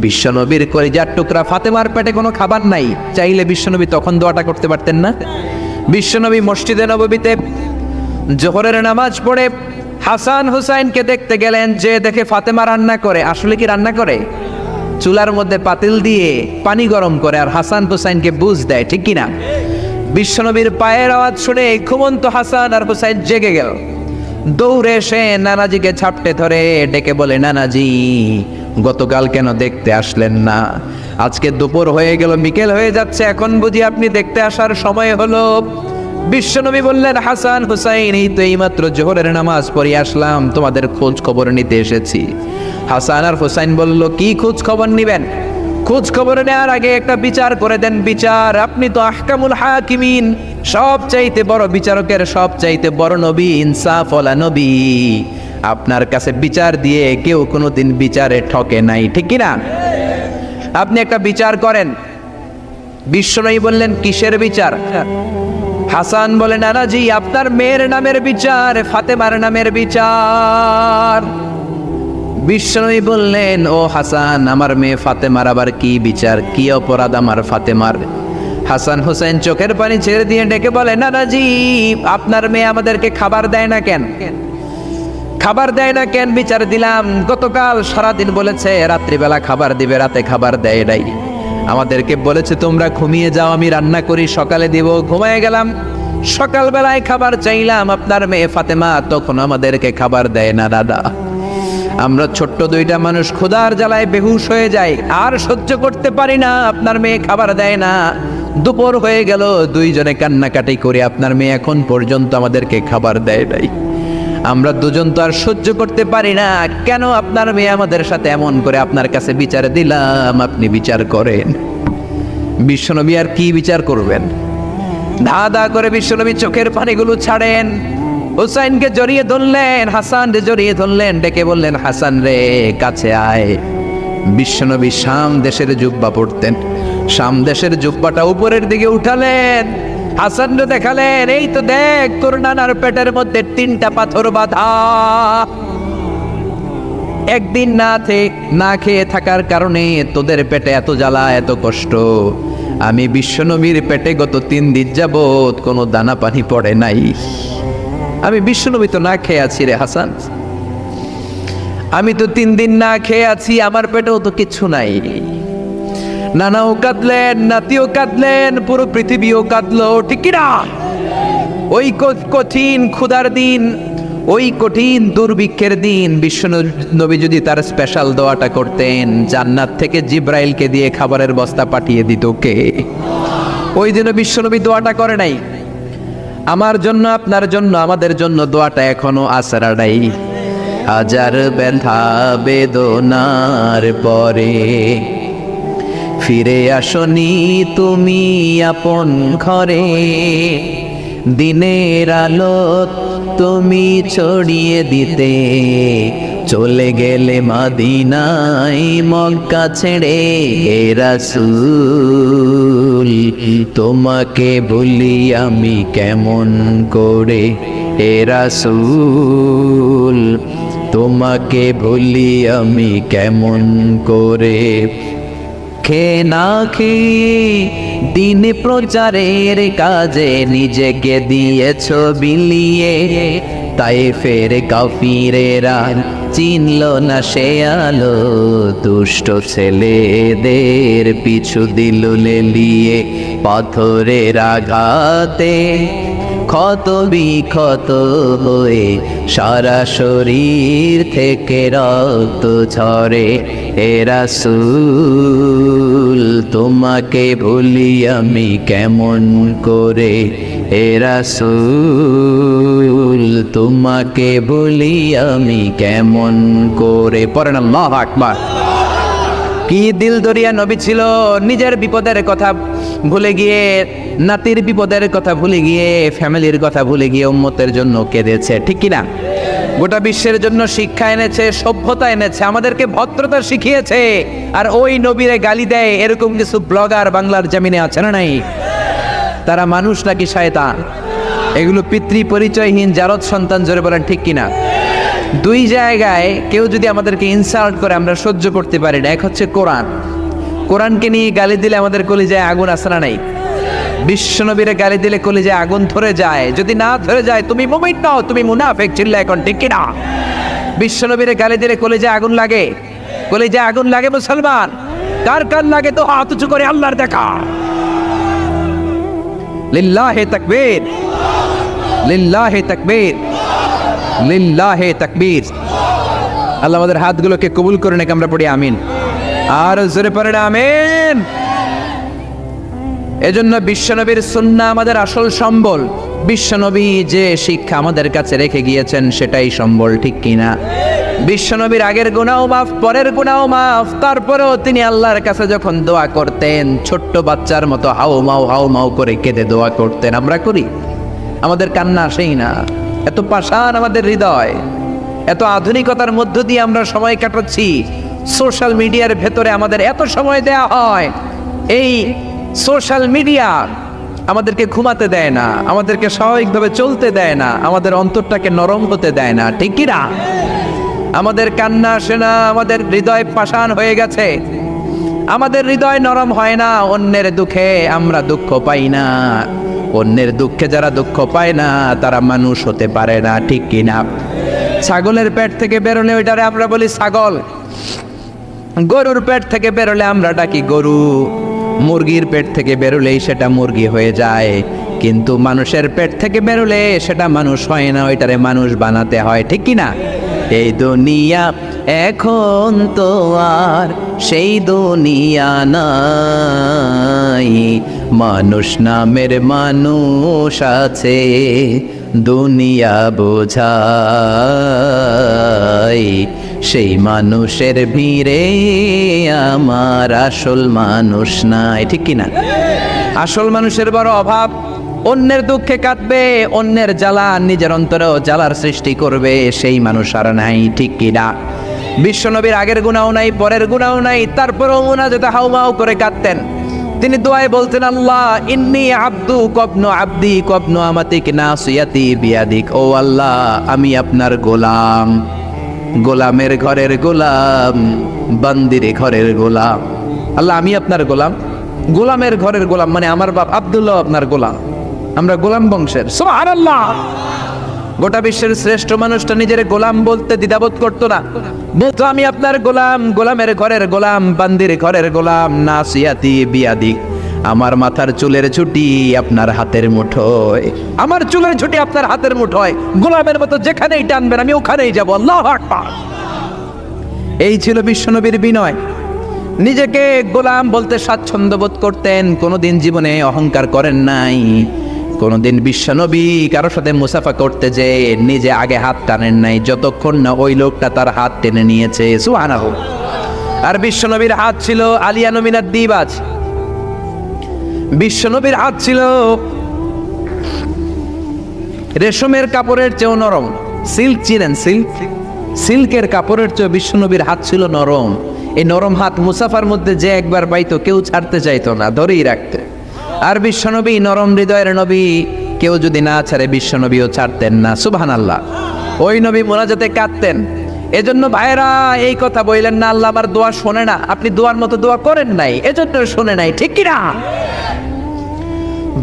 বিশ্বনবীর কলিজার টুকরা ফাতেমার পেটে কোনো খাবার নাই। চাইলে বিশ্বনবী তখন দোয়াটা করতে পারতেন না? বিশ্বনবী মসজিদে নববীতে জোহরের নামাজ পড়ে হাসান হুসাইনকে দেখতে গেলেন, যে দেখে ফাতেমা রান্না করে। আসলে কি রান্না করে? চুলার মধ্যে পাতিল দিয়ে পানি গরম করে আর হাসান হুসাইনকে বুঝ দেয়, ঠিক কিনা? বিশ্বনবীর পায়ের আওয়াজ শুনে ঘুমন্ত হাসান আর হুসাইন জেগে গেল। দৌড়ে এসে নানাজিকে ঝাপটে ধরে ডেকে বলে, নানাজি, গতকাল কেন দেখতে আসলেন না? আজকে দুপুর হয়ে গেল, বিকেল হয়ে যাচ্ছে, এখন বুঝি আপনি দেখতে আসার সময় হলো? বিশ্বনবী বললেন, হাসান হুসাইন, এই তো এইমাত্র জোহরের নামাজ পড়ে আসলাম, তোমাদের খোঁজ খবর নিতে এসেছি। হাসান আর হুসাইন বলল, কি খোঁজ খবর নিবেন? খোঁজ খবর নেওয়ার আগে একটা বিচার করে দেন। বিচার? আপনি তো আহকামুল হাকিমিন, সব চাইতে বড় বিচারকের সব চাইতে বড় নবী, ইনসাফওয়ালা নবী। আপনার কাছে বিচার দিয়ে কেউ কোনোদিন বিচারে ঠকে নাই, ঠিক কিনা? আপনি একটা বিচার করেন। বিশ্বনবী বললেন, কিসের বিচার? হাসান বলে, নানাজি, আপনার মেয়ের নামের বিচার, ফাতেমার নামের বিচার। বিশ্বনবী বললেন, ও হাসান, আমার মেয়ে ফাতেমার আবার কি বিচার? কি অপরাধ আমার ফাতেমার? হাসান হুসাইন চোখের পানি ছেড়ে দিয়ে ডেকে বলে, নানাজি, আপনার মেয়ে আমাদেরকে খাবার দেয় না কেন? খাবার দেয় না কেন বিচার দিলাম। গতকাল সারাদিন বলেছে রাত্রিবেলা খাবার দিবে, রাতে খাবার দেয় নাই। আমাদেরকে বলেছে তোমরা ঘুমিয়ে যাও, আমি রান্না করি, সকালে দিব। ঘুমিয়ে গেলাম, সকালবেলায় খাবার চাইলাম, আপনার মেয়ে ফাতেমা তখন আমাদেরকে খাবার দেয় না। দাদা, আমরা ছোট্ট 2টা মানুষ ক্ষুধার জ্বালায় বেহুশ হয়ে যাই, আর সহ্য করতে পারি না, আপনার মেয়ে খাবার দেয় না। দুপুর হয়ে গেল, 2 জনে কান্নাকাটি করে, আপনার মেয়ে এখন পর্যন্ত আমাদেরকে খাবার দেয় নাই। আমরা 2 জন তো আর সহ্য করতে পারি না, কেন আপনার মেয়ে আমাদের সাথে এমন করে? আপনার কাছে বিচার দিলাম, আপনি বিচার করেন। বিশ্বনবী আর কি বিচার করবেন? ধা ধা করে বিশ্বনবী চোখের পানিগুলো ছাড়েন। হুসাইনকে জড়িয়ে ধরলেন, হাসান রে জড়িয়ে ধরলেন, ডেকে বললেন, হাসান রে, কাছে আয়। বিশ্বনবী শাম দেশের জুব্বা পরতেন, শাম দেশের জুব্বাটা উপরের দিকে উঠালেন, হাসান রে দেখালেন, এই তো দেখ, তোর নানার পেটের মধ্যে 3টা পাথর বাঁধা। একদিন না খেয়ে থাকার কারণে তোদের পেটে এত জ্বালা, এত কষ্ট। আমি বিশ্বনবীর পেটে গত 3 দিন যাবত কোনো দানা পানি পড়ে নাই। আমি বিশ্বনবী তো না খেয়ে আছি রে হাসান, আমি তো 3 দিন না খেয়ে আছি, আমার পেটেও তো কিছু নাই। নানাও কাঁদলেন, নাতিও কাঁদলেন, পুরো পৃথিবীও কাঁদলো, ঠিক কিনা? ওই কঠিন ক্ষুধার দিন, ওই কঠিন দুর্ভিক্ষের দিন বিশ্ব নবী যদি তার স্পেশাল দোয়াটা করতেন, জান্নাত থেকে জিব্রাইলকে দিয়ে খাবারের বস্তা পাঠিয়ে দিত কে? ওই দিনও বিশ্ব নবী দোয়াটা করে নাই। আমার জন্য, আপনার জন্য, আমাদের জন্য দোয়াটা এখনো আছড়াই। হাজার ব্যথা বেদনার পরে ফিরে আসনি তুমি আপন ঘরে, দিনের আলো তুমি ছড়িয়ে দিতে চলে গেলে মদিনায় মক্কা ছেড়ে। হে রাসূল তোমাকে ভুলি আমি কেমন করে, হে রাসূল তোমাকে ভুলি আমি কেমন করে। খেয়ে না খেয়ে দিন প্রচারের কাজে নিজেকে দিয়েছ বিলিয়ে, তাই ফের কাফিরেরা চিনল না সে আলো। দুষ্ট ছেলেদের পিছু দিল লেলিয়ে, পাথরের আঘাতে ক্ষত বিক্ষত হয়ে সারা শরীর থেকে রক্ত ঝরে। হে রাসূল তোমাকে ভুলি আমি কেমন করে, হে রাসূল তোমাকে ভুলি আমি কেমন করে। পড়েন আল্লাহু আকবার। কি দিল দরিয়া নবী ছিল, নিজের বিপদের কথা ভুলে গিয়ে, নাতির বিপদের কথা ভুলে গিয়ে, ফ্যামিলির কথা ভুলে গিয়ে উম্মতের জন্য কেঁদেছে, ঠিক কিনা? গোটা বিশ্বের জন্য শিক্ষা এনেছে, সভ্যতা এনেছে, আমাদেরকে ভদ্রতা শিখিয়েছে। আর ওই নবীরে গালি দেয় এরকম কিছু ব্লগার বাংলার জমিনে আছে না নাই? তারা মানুষ নাকি শয়তান? এগুলো পিতৃ পরিচয়হীন জারদ সন্তান, জোরে বলেন ঠিক কিনা? দুই জায়গায় কেউ যদি আমাদেরকে ইনসাল্ট করে আমরা সহ্য করতে পারি না। এক হচ্ছে কোরআন, কোরআনকে নিয়ে গালি দিলে আমাদের কলিজায় আগুন আসে না নাই? বিশ্বনবীরে গালি দিলে কলিজায় আগুন ধরে যায়, যদি না ধরে যায় তুমি মুমিন নও, তুমি মুনাফিক। চিল্লা এখন ঠিক কিনা? বিশ্বনবীরে গালি দিলে কলিজায় আগুন লাগে, কলিজায় আগুন লাগে মুসলমান। কার কার লাগে তো হাত উঁচু করে আল্লাহর দেখা। লিল্লাহে তাকবীর, লিল্লাহে তাকবীর, লিল্লাহে তাকবীর। আল্লাহ আমাদের হাতগুলোকে কবুল করে নেক, আমরা পড়ি আমিন। আর জোরে পড়েন আমিন। এজন্য বিশ্বনবীর সুন্নাহ আমাদের আসল সম্বল। বিশ্বনবী যে শিক্ষা আমাদের কাছে রেখে গিয়েছেন সেটাই সম্বল, ঠিক কিনা? বিশ্বনবীর আগের গুনাহ মাফ, পরের গুনাহ মাফ, তারপরেও তিনি আল্লাহর কাছে যখন দোয়া করতেন ছোট্ট বাচ্চার মতো হাউ মাউ করে কেঁদে দোয়া করতেন। আমরা করি? আমাদের কান্না আসেই না। এত পাষাণ আমাদের হৃদয়, এত আধুনিকতার মধ্য দিয়ে আমরা সময় কাটাচ্ছি। সোশ্যাল মিডিয়ার ভেতরে আমাদের এত সময় দেয়া হয়। এই সোশ্যাল মিডিয়া আমাদেরকে ঘুমাতে দেয় না, আমাদেরকে স্বাভাবিকভাবে চলতে দেয় না, আমাদের অন্তরটাকে নরম হতে দেয় না, ঠিক কি না? আমাদের কান্না আসে না, আমাদের হৃদয় পাষাণ হয়ে গেছে, আমাদের হৃদয় নরম হয় না। অন্যের দুঃখে আমরা দুঃখ পাই না, অন্যের দুঃখে যারা দুঃখ পায় না তারা মানুষ হতে পারে না, ঠিক কি না? ছাগলের পেট থেকে বেরোলে ওইটারে আমরা বলি ছাগল, গরুর পেট থেকে বেরোলে আমরা ডাকি গরু, মুরগির পেট থেকে বেরোলেই সেটা মুরগি হয়ে যায়। কিন্তু মানুষের পেট থেকে বেরোলে সেটা মানুষ হয় না, ওইটারে মানুষ বানাতে হয়, ঠিক কি না? এই দুনিয়া এখন তো আর সেই দুনিয়া নাই, মানুষ নামের মানুষ আছে দুনিয়া বোঝাই। সেই মানুষের ভিড়ে আমার আসল মানুষ নাই, ঠিক কিনা? আসল মানুষের বড় অভাব। অন্যের দুঃখে কাঁদবে, অন্যের জ্বালা নিজের অন্তরেও জ্বালার সৃষ্টি করবে, সেই মানুষ আর নাই, ঠিক কিনা? বিশ্বনবীর আগের গুনাহ নাই, পরের গুনাহ নাই, তারপরেও মুনাজাতে হাউমাউ করে কাঁদতেন। তিনি দোয়ায় বলতেন, আল্লাহ ইন্নী আব্দু কবনু আব্দি কবনু আমাতিক নাসিয়াতি বিয়াদিক। ও আল্লাহ, আমি আপনার গোলাম, গোলামের ঘরের গোলাম, বান্দির ঘরের গোলাম। আল্লাহ আমি আপনার গোলাম, গোলামের ঘরের গোলাম, মানে আমার বাপ আব্দুল্লাহ আপনার গোলাম, আমরা গোলাম বংশের। সুবহানাল্লাহ। গোটা বিশ্বের শ্রেষ্ঠ মানুষটা নিজের গোলাম বলতে দ্বিধাবোধ করতো না, বলতো আমি আপনার গোলাম, গোলামের ঘরের গোলাম, বান্দির ঘরের গোলাম, নাসিয়াতি বিয়াদিক। আমার মাথার চুলের ঝুঁটি আপনার হাতের মুঠোয়, আমার চুলের ঝুঁটি আপনার হাতের মুঠোয়, গোলামের মতো যেখানেই টানবেন আমি ওখানেই যাব। আল্লাহু আকবার। এই ছিল বিশ্বনবীর বিনয়। নিজেকে গোলাম বলতে স্বাচ্ছন্দ্য বোধ করতেন, কোনোদিন জীবনে অহংকার করেন নাই। কোনোদিন বিশ্বনবী কারো সাথে মুসাফা করতে যে নিজে আগে হাত টানেন নাই, যতক্ষণ না ওই লোকটা তার হাত টেনে নিয়েছে। সুবহানাহু। আর বিশ্বনবীর হাত ছিল আলিয়ানু মিনাদ দিবাজ। বিশ্বনবীর হাত ছিল রেশমের কাপড়ের চেয়েও নরম। সিল্ক চিনেন? সিল্কের কাপড়ের চেয়ে বিশ্বনবীর হাত ছিল নরম। এই নরম হাত মুসাফার মধ্যে যে একবার পাইতো কেউ ছাড়তে চাইতো না, ধরেই রাখতে। আর বিশ্বনবী নরম হৃদয়ের নবী, কেউ যদি না ছাড়ে বিশ্বনবীও ছাড়তেন না। সুবহানাল্লাহ। ওই নবী মোনাজাতে কাঁদতেন। এজন্য ভাইরা এই কথা বললেন না আল্লাহ আমার দোয়া শোনে না, আপনি দোয়ার মতো দোয়া করেন নাই, এজন্য শোনে নাই, ঠিক কি না?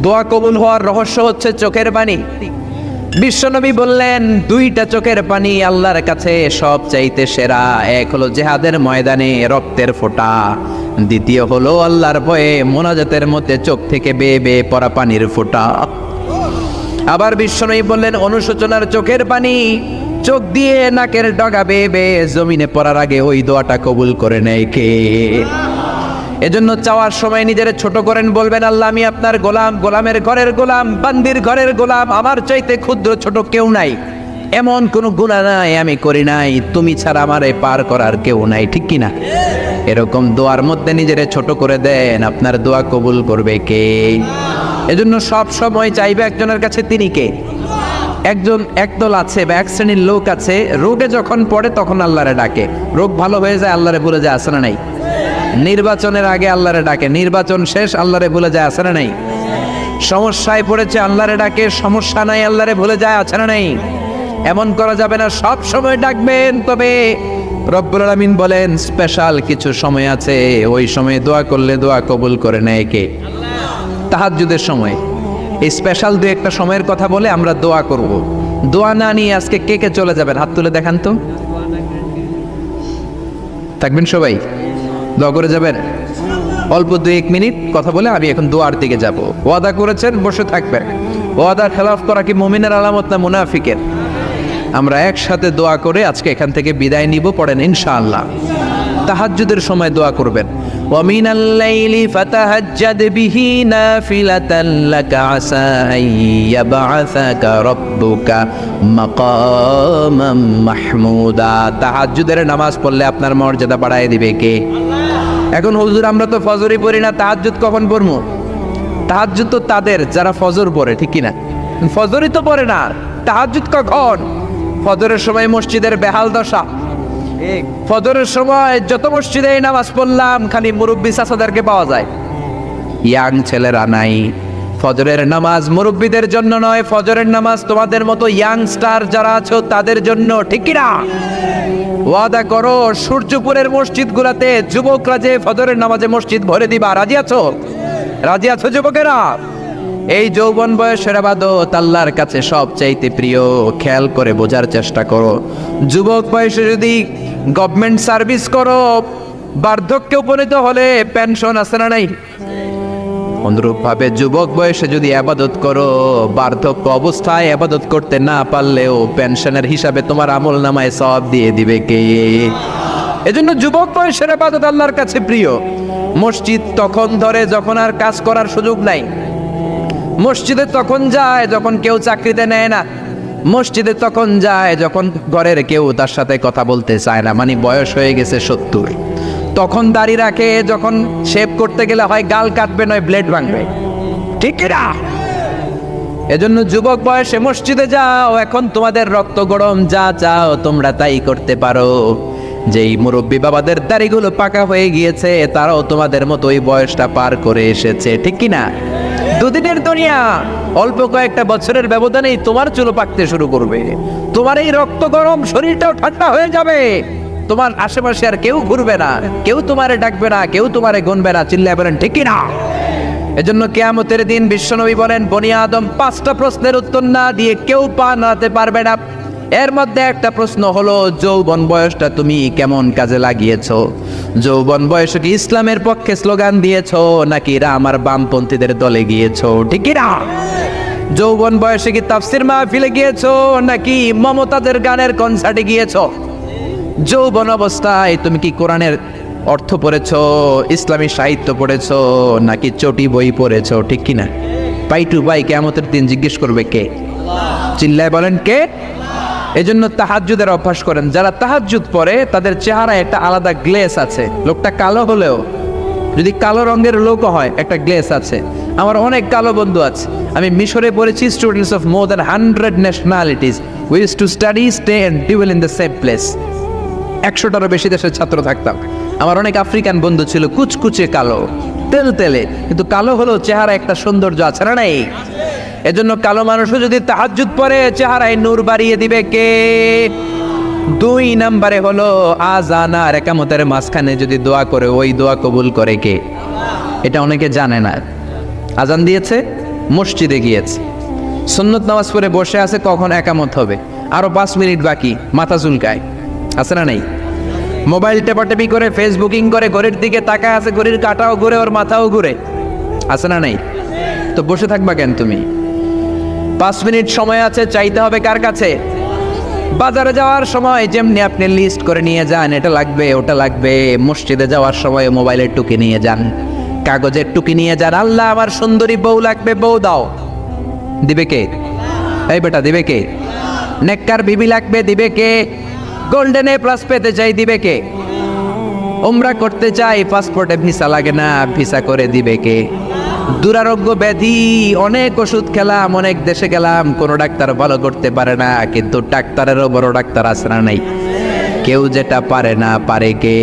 দোয়া কবুল হওয়ার রহস্য হচ্ছে চোখের পানি। বিশ্বনবী বললেন দুইটা চোখের পানি আল্লাহর কাছে সব চাইতে সেরা। এক হলো জিহাদের ময়দানে রক্তের ফোঁটা, দ্বিতীয় হলো আল্লাহর ভয়ে মোনাজাতের মধ্যে চোখ থেকে বেয়ে বেয়ে পড়া পানির ফোঁটা। আবার বিশ্বনবী বললেন অনুশোচনার চোখের পানি চোখ দিয়ে নাকের ডগা বেয়ে বেয়ে জমিনে পড়ার আগে ওই দোয়াটা কবুল করে নেয় কে? এজন্য চাওয়ার সময় নিজের ছোট করেন, বলবেন আল্লাহ আমি আপনার গোলাম, গোলামের ঘরের গোলাম, বান্দির ঘরের গোলাম, আমার চাইতে ক্ষুদ্র ছোট কেউ নাই, এমন কোনো গুনাহ নাই আমি করি নাই, তুমি ছাড়া আমারে পার করার কেউ নাই, ঠিক কি না? এরকম দোয়ার মধ্যে নিজেরে ছোট করে দেন, আপনার দোয়া কবুল করবে কে? এজন্য সব সময় চাইবে একজনের কাছে, তিনি কে? একদল আছে বা এক শ্রেণীর লোক আছে, রোগে যখন পড়ে তখন আল্লাহরে ডাকে, রোগ ভালো হয়ে যায় আল্লাহরে ভুলে যায়, আছে না নাই? নির্বাচনের আগে আল্লাহরে ডাকে, নির্বাচন শেষ আল্লাহরে ভুলে যায়, আছে না নাই? সমস্যায় পড়েছে আল্লাহরে ডাকে, সমস্যা নাই আল্লাহরে ভুলে যায়, আছে না নাই? এমন করা যাবে না, সব সময় ডাকবেন। তবে রব্বুল আলামিন বলেন স্পেশাল কিছু সময় আছে, ওই সময়ে দোয়া করলে দোয়া কবুল করে নেয় কে? তাহাজ্জুদের সময়। এই স্পেশাল দু একটা সময়ের কথা বলে আমরা দোয়া করব। দোয়া না নিয়ে আজকে কে কে চলে যাবেন হাত তুলে দেখান তো। থাকবেন সবাই? দোয়া করে যাবেন? অল্প 2-1 মিনিট কথা বলে আমি এখন দোয়ার দিকে যাব। ওয়াদা করেছেন বসে থাকবেন। ওয়াদার খেলাফ করা কি মুমিনের আলামত না মুনাফিকের? আমরা একসাথে দোয়া করে আজকে এখান থেকে বিদায় নিব। পড়েন ইনশাআল্লাহ। তাহাজ্জুদের সময় দোয়া করবেন। ওয়া মিনাল লাইলি ফাতাহাজ্জাদ বিহি নাফিলাতান লাকা আসা আইয়াবআসাকা রাব্বুকা মাকামাম মাহমুদা। তাহাজ্জুদের নামাজ পড়লে আপনার মর্যাদা বাড়ায় দিবে কে? এখন হুজুর আমরা তো ফজরই পড়ি না, তাহাজ্জুদ কখন পড়বো? তাহাজ্জুদ তো তাদের যারা ফজর পড়ে, ঠিক কি না? ফজরই তো পড়ে না, তাহাজ্জুদ কখন? ফজরের সময় মসজিদের বেহাল দশা। ফজরের সময় যত মসজিদে নামাজ পড়লাম খালি মুরব্বী চাচাদেরকে পাওয়া যায়, ইয়াং ছেলেরা নাই। ফজরের নামাজ মুরব্বীদের জন্য নয়, ফজরের নামাজ তোমাদের মতো ইয়াংস্টার যারা আছো তাদের জন্য, ঠিক কি না? ওয়াদা করো সূর্যপুরের মসজিদগুলোতে যুবকরা যে ফজরের নামাজে মসজিদ ভরে দিবা, রাজি আছো? রাজি আছো যুবকেরা? এই যৌবন বয়সের ইবাদত আল্লাহর কাছে সবচাইতে প্রিয়। খেয়াল করে বোঝার চেষ্টা করো। যুবক বয়সে যদি গভর্নমেন্ট সার্ভিস করো, বার্ধক্যে উপনীত হলে পেনশন আছে না নাই? অনুরূপভাবে যুবক বয়সে যদি ইবাদত করো, বার্ধক্য অবস্থায় ইবাদত করতে না পারলেও পেনশনের হিসাবে তোমার আমলনামায় সওয়াব দিয়ে দিবে কে? এজন্য যুবক বয়সের ইবাদত আল্লাহর কাছে প্রিয়। মসজিদ তখন ধরে যখন আর কাজ করার সুযোগ নাই। মসজিদে তখন যায় যখন কেউ চাকরিতে নেয় না। মসজিদে তখন যায় যখন ঘরের কেউ তার সাথে কথা বলতে চায় না, মানে বয়স হয়ে গেছে 70। তখন দাড়ি রাখে যখন শেভ করতে গেলে হয় গাল কাটবে নয় ব্লেড ভাঙবে, ঠিক না? এজন্য যুবক বয়সে মসজিদে যাও। এখন তোমাদের রক্ত গরম, যা চাও তোমরা তাই করতে পারো। যেই মুরব্বী বাবাদের দাড়িগুলো পাকা হয়ে গিয়েছে তারাও তোমাদের মতো ওই বয়সটা পার করে এসেছে, ঠিক কি না? দুদিনের দুনিয়া, অল্প কয়েকটা বছরের ব্যবধানেই তোমার চুল পাকতে শুরু করবে। তোমার এই রক্ত গরম শরীরটাও ঠান্ডা হয়ে যাবে। তোমার আশেপাশে আর কেউ ঘুরবে না, কেউ তোমারে ডাকবে না, কেউ তোমারে গুনবে না। চিল্লায় বলেন ঠিক কি না? এজন্য কিয়ামতের দিন বিশ্বনবী বলেন বনি আদম 5টা প্রশ্নের উত্তর না দিয়ে কেউ পা নাড়াতে পারবে না। এর মধ্যে একটা প্রশ্ন হলো, যৌবন বয়সটা তুমি কেমন কাজে লাগিয়েছো? যৌবন বয়সে কি ইসলামের পক্ষে স্লোগান দিয়েছো নাকি রাম আর বামপন্থীদের দলে গিয়েছো? ঠিক কি না? যৌবন বয়সে কি তাফসির মাহফিলে গিয়েছো নাকি মমতাজের গানের কনসার্টে গিয়েছো? যৌবন অবস্থায় তুমি কি কোরআনের অর্থ পড়েছো, ইসলামী সাহিত্য পড়েছো নাকি চটি বই পড়েছো? ঠিক কি না? পাই টু পাই কিয়ামতের দিন জিজ্ঞেস করবে কে? চিল্লায় বলেন কে? এজন্য তাহাজ্জুদের অভ্যাস করেন। যারা তাহাজ্জুদ পড়ে তাদের চেহারায় একটা আলাদা গ্লেস আছে। লোকটা কালো হলেও, যদি কালো রঙের লোক হয়, একটা গ্লেস আছে। আমার অনেক কালো বন্ধু আছে। আমি মিশরে পড়েছি, students of more than 100 nationalities, we use to study, stay and dwell in the same place. 100টারও বেশি দেশের ছাত্র থাকতাম। আমার অনেক আফ্রিকান বন্ধু ছিল, কুচকুচে কালো, তেল তেলে, কিন্তু কালো হলেও চেহারা একটা সৌন্দর্য আছে না নাই? এজন্য কালো মানুষও যদি তাহাজ্জুদ পড়ে চেহারায় নূর বাড়িয়ে দিবে কে? 2 নম্বরে হলো আযান আর ইকামতের মাঝখানে যদি দোয়া করে, ওই দোয়া কবুল করে কে? এটা অনেকে জানে না। আযান দিয়েছে, মসজিদে গিয়েছে, সুন্নত নামাজ পড়ে বসে আছে, কখন ইকামত হবে, আরো 5 মিনিট বাকি, মাথা চুলকায়, আছে না নাই? মোবাইল টেপাটেপি করে, ফেসবুকিং করে, ঘড়ির দিকে তাকায় আছে, ঘড়ির কাঁটাও ঘুরে, ওর মাথাও ঘুরে, আছে না নাই? তো বসে থাকবা কেন তুমি? 5 মিনিট সময় আছে, চাইতে হবে কার কাছে? বাজারে যাওয়ার সময় যেমনি আপনি লিস্ট করে নিয়ে যান, এটা লাগবে ওটা লাগবে, মসজিদে যাওয়ার সময় মোবাইলের টুকি নিয়ে যান, কাগজের টুকি নিয়ে যান। আল্লাহ আমার সুন্দরী বউ লাগবে, বউ দাও, দিবে কে? এই বেটা, দিবে কে? নেককার বিবি লাগবে, দিবে কে? গোল্ডেন এ প্লাস পেতে চাই, দিবে কে? উমরা করতে চাই, পাসপোর্টে ভিসা লাগে না, ভিসা করে দিবে কে? দুরারোগ্য ব্যাধি, অনেক ওষুধ খেলাম, অনেক দেশে গেলাম, কোনো ডাক্তার ভালো করতে পারে না, কিন্তু ডাক্তারেরও বড় ডাক্তার আছে না নাই? কেউ যেটা পারে না, পারে কে?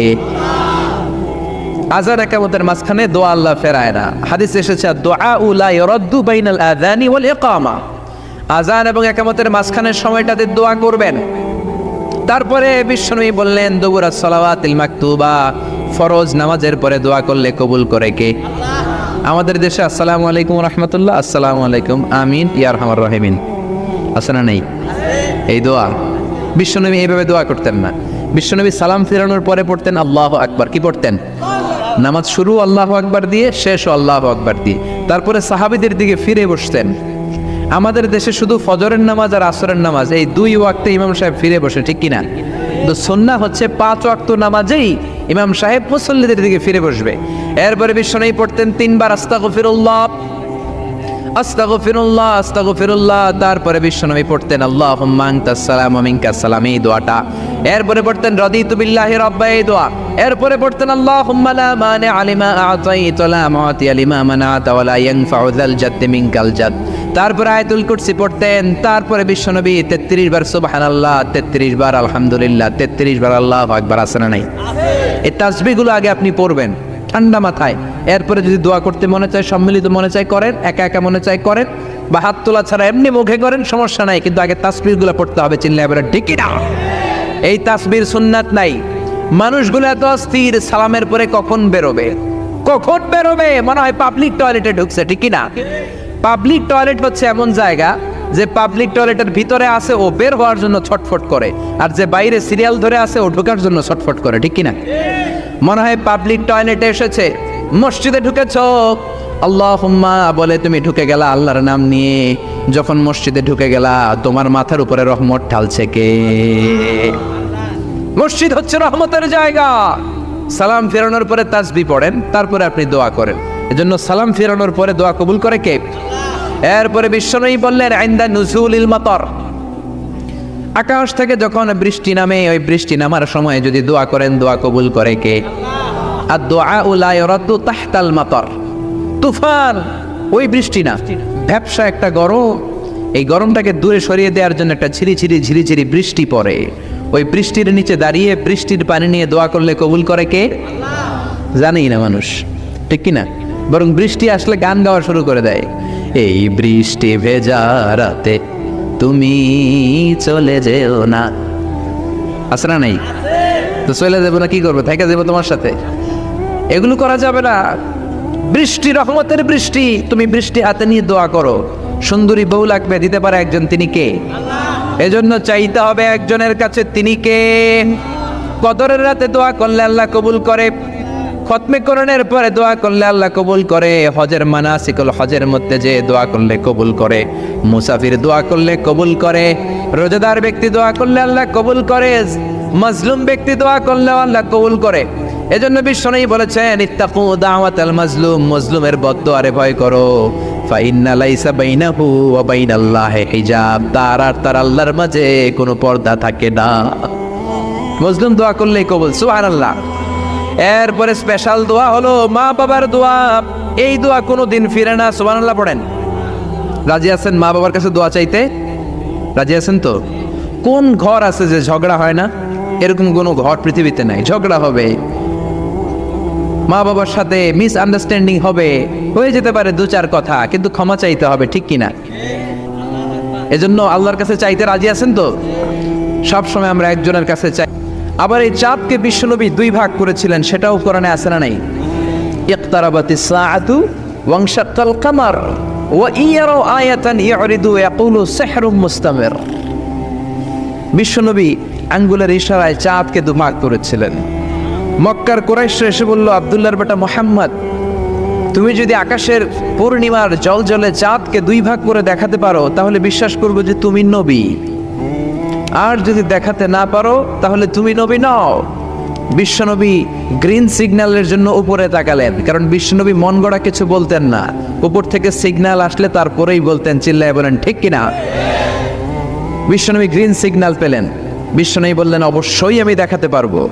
আযান ইকামতের মাঝখানে দোয়া আল্লাহ ফেরায় না। হাদিস এসেছে, দুআউ লা ইরাদ্দু বাইনাল আযানি ওয়াল ইকামা। আযান এবং ইকামতের মাঝখানের সময়টাতে দোয়া করবেন। তারপরে বিশ্বনবী বললেন, দুবুরাস সালাওয়াতিল মাকতুবা, ফরজ নামাজের পরে দোয়া করলে কবুল করে কে? আমাদের দেশে আসসালামু আলাইকুম রাহমাতুল্লাহ, আসসালামু আলাইকুম, আমিন ইয়া আরহামার রাহিমিন, আছে না নাই? এই দোয়া বিশ্বনবী এইভাবে দোয়া করতেন না। বিশ্বনবী সালাম ফেরানোর পরে পড়তেন আল্লাহু আকবার। কি পড়তেন? নামাজ শুরু আল্লাহু আকবার দিয়ে, শেষও আল্লাহু আকবার দিয়ে। তারপরে সাহাবীদের দিকে ফিরে বসতেন। আমাদের দেশে শুধু ফজরের নামাজ আর আসরের নামাজ, এই 2 ওয়াক্তে ইমাম সাহেব ফিরে বসে, ঠিক কিনা? তো সুন্নাহ হচ্ছে 5 ওয়াক্ত নামাজেই ইমাম সাহেব মুসল্লিদের দিকে ফিরে বসবে। এরপরে বিশ্বনবী পড়তেন 3 বার আস্তাগফিরুল্লাহ, আস্তাগফিরুল্লাহ, আস্তাগফিরুল্লাহ। তারপরে বিশ্বনবী পড়তেন আল্লাহুম্মা আনতাস সালাম ওয়া মিনকাস সালাম, এই দোয়াটা। এরপরে পড়তেন রাদিতু বিল্লাহি রাব্বা, এই দোয়া। এরপরে পড়তেন আল্লাহুম্মা লা মানিআ লিমা আ'তাইতা ওয়া লা মু'তিয়া লিমা মানা'তা ওয়া লা ইয়ানফা'ু যাল জাদ্দি মিনকাল জাদ। তারপরে আয়াতুল কুরসি পড়তেন। তারপরে বিশ্বনবী 33 বার সুবহানাল্লাহ, 33 বার আলহামদুলিল্লাহ, 33 বার আল্লাহু আকবার, আছে না নাই? এই তাসবিহগুলো আগে আপনি পড়বেন ঠান্ডা মাথায়। এরপরে যদি দোয়া করতে মনে চায়, সম্মিলিত মনে চায় করেন, একা একা মনে চায় করেন, বা হাত তোলা ছাড়া এমনি মুখে করেন, সমস্যা নাই, কিন্তু আগে তাসবিহগুলো পড়তে হবে। চিল্লায় বলেন ঠিক না? এই তাসবির সুন্নাত নাই। মানুষগুলো এত অস্থির, সালামের পরে কখন বেরোবে, কখন বেরোবে, মনে হয় পাবলিক টয়লেটে ঢুকছে, ঠিক না? পাবলিক টয়লেট হচ্ছে এমন জায়গা যে পাবলিক টয়লেটের ভিতরে আছে, ও বের হওয়ার জন্য ছটফট করে, আর যে বাইরে সিরিয়াল ধরে আছে, ও ঢোকার জন্য ছটফট করে, ঠিক কিনা? মনে হয় পাবলিক টয়লেটে এসেছে, মসজিদে ঢুকেছ, আল্লাহুম্মা বলে তুমি ঢুকে গেলা আল্লাহর নাম নিয়ে। যখন মসজিদে ঢুকে গেলা, তোমার মাথার উপরে রহমত ঢালছে কে? মসজিদ হচ্ছে রহমতের জায়গা। সালাম ফেরানোর পরে তাসবিহ পড়েন, তারপরে আপনি দোয়া করেন। এজন্য সালাম ফেরানোর পরে দোয়া কবুল করে কে? এরপরে বিশ্বনবী বললেন ইনদা নুজুলিল মাতার, আকাশ থেকে যখন বৃষ্টি নামে, ওই বৃষ্টি নামার সময় যদি দোয়া করেন, দোয়া কবুল করে কে? আর দোয়া লা ইরাদ্দু তাহতাল মাতার, তুফান, ওই বৃষ্টি না, ভ্যাপসা একটা গরম, এই গরমটাকে দূরে সরিয়ে দেওয়ার জন্য একটা ঝিরিঝিরি ঝিরিঝিরি বৃষ্টি পড়ে। ওই বৃষ্টির নিচে দাঁড়িয়ে বৃষ্টির পানি নিয়ে দোয়া করলে কবুল করে কে? জানেই না মানুষ, ঠিক কিনা? বরং বৃষ্টি আসলে গান গাওয়া শুরু করে দেয়, এই বৃষ্টি ভেজা রাতে তুমি চলে যেও না, আছে না নাই? তো চলে যাবো না, কি করবো, থেকে যাবো তোমার সাথে? এগুলো করা যাবে না। বৃষ্টি রহমতের বৃষ্টি, তুমি বৃষ্টি হাতে নিয়ে দোয়া করো। সুন্দরী বউ লাগবে, দিতে পারে একজন, তিনি কে? এজন্য চাইতে হবে একজনের কাছে, তিনি কে? কদরের রাতে দোয়া করলে আল্লাহ কবুল করে, খতমে কোরআনের পরে দোয়া করলে আল্লাহ কবুল করে, হজের মানাসিকুল হজের মধ্যে যে দোয়া করলে কবুল করে, মুসাফির দোয়া করলে কবুল করে, রোজাদার ব্যক্তি দোয়া করলে আল্লাহ কবুল করে, মাজলুম ব্যক্তি দোয়া করলে আল্লাহ কবুল করে। এজন্য বিশ্বনবী বলেছেন, ইত্তাকু দাওয়াতাল মাজলুম, মাজলুমের বদদোয়ারে ভয় করো, ফাইন্না লাইসা বাইনাহু ওয়া বাইনাল্লাহি হিজাব, তার আর তার আল্লাহর মাঝে কোনো পর্দা থাকে না। মাজলুম দোয়া করলেই কবুল, সুবহানাল্লাহ। এরপরে স্পেশাল দোয়া হলো মা বাবার দোয়া। এই দোয়া কোনোদিন ফিরে না, সুবহানাল্লাহ পড়েন। রাজি আছেন মা বাবার কাছে দোয়া চাইতে? রাজি আছেন তো? কোন ঘর আছে যে ঝগড়া হয় না? এরকম কোনো ঘর পৃথিবীতে নাই। ঝগড়া হবে, মা বাবার সাথে মিস আন্ডারস্ট্যান্ডিং হবে, হয়ে যেতে পারে দু চার কথা, কিন্তু ক্ষমা চাইতে হবে, ঠিক কিনা? এজন্য আল্লাহর কাছে চাইতে রাজি আছেন তো? সব সময় আমরা একজনের কাছে চাই। আবার এই চাঁদকে বিশ্বনবী দুই ভাগ করেছিলেন, সেটাও কোরআনে আছে না নাই? ইকতারাবাতিস সাআতু ওয়ানশাক্কাল কামার ওয়া ইয়ারাউ আয়াতান ইউরিদু ইয়াকুলু সিহরুম মুস্তামির। বিশ্বনবী আঙ্গুলের ইশারায় চাঁদকে দু ভাগ করেছিলেন। মক্কার কুরাইশরা এসে বলল, আব্দুল্লাহর বেটা মুহাম্মদ, তুমি যদি আকাশের পূর্ণিমার জ্বলজ্বলে চাঁদকে দুই ভাগ করে দেখাতে পারো, তাহলে বিশ্বাস করবো যে তুমি নবী। আর যদি দেখাতে না পারো, তাহলে তুমি নবী নও। বিশ্বনবী গ্রিন সিগন্যালের জন্য উপরে তাকালেন, কারণ বিশ্বনবী মন গড়া কিছু বলতেন না। উপর থেকে সিগন্যাল আসলে তারপরেই বলতেন, চিল্লায় বলেন ঠিক কিনা? বিশ্বনবী গ্রিন সিগন্যাল পেলেন। বিশ্বনবী বললেন, অবশ্যই আমি দেখাতে পারবো।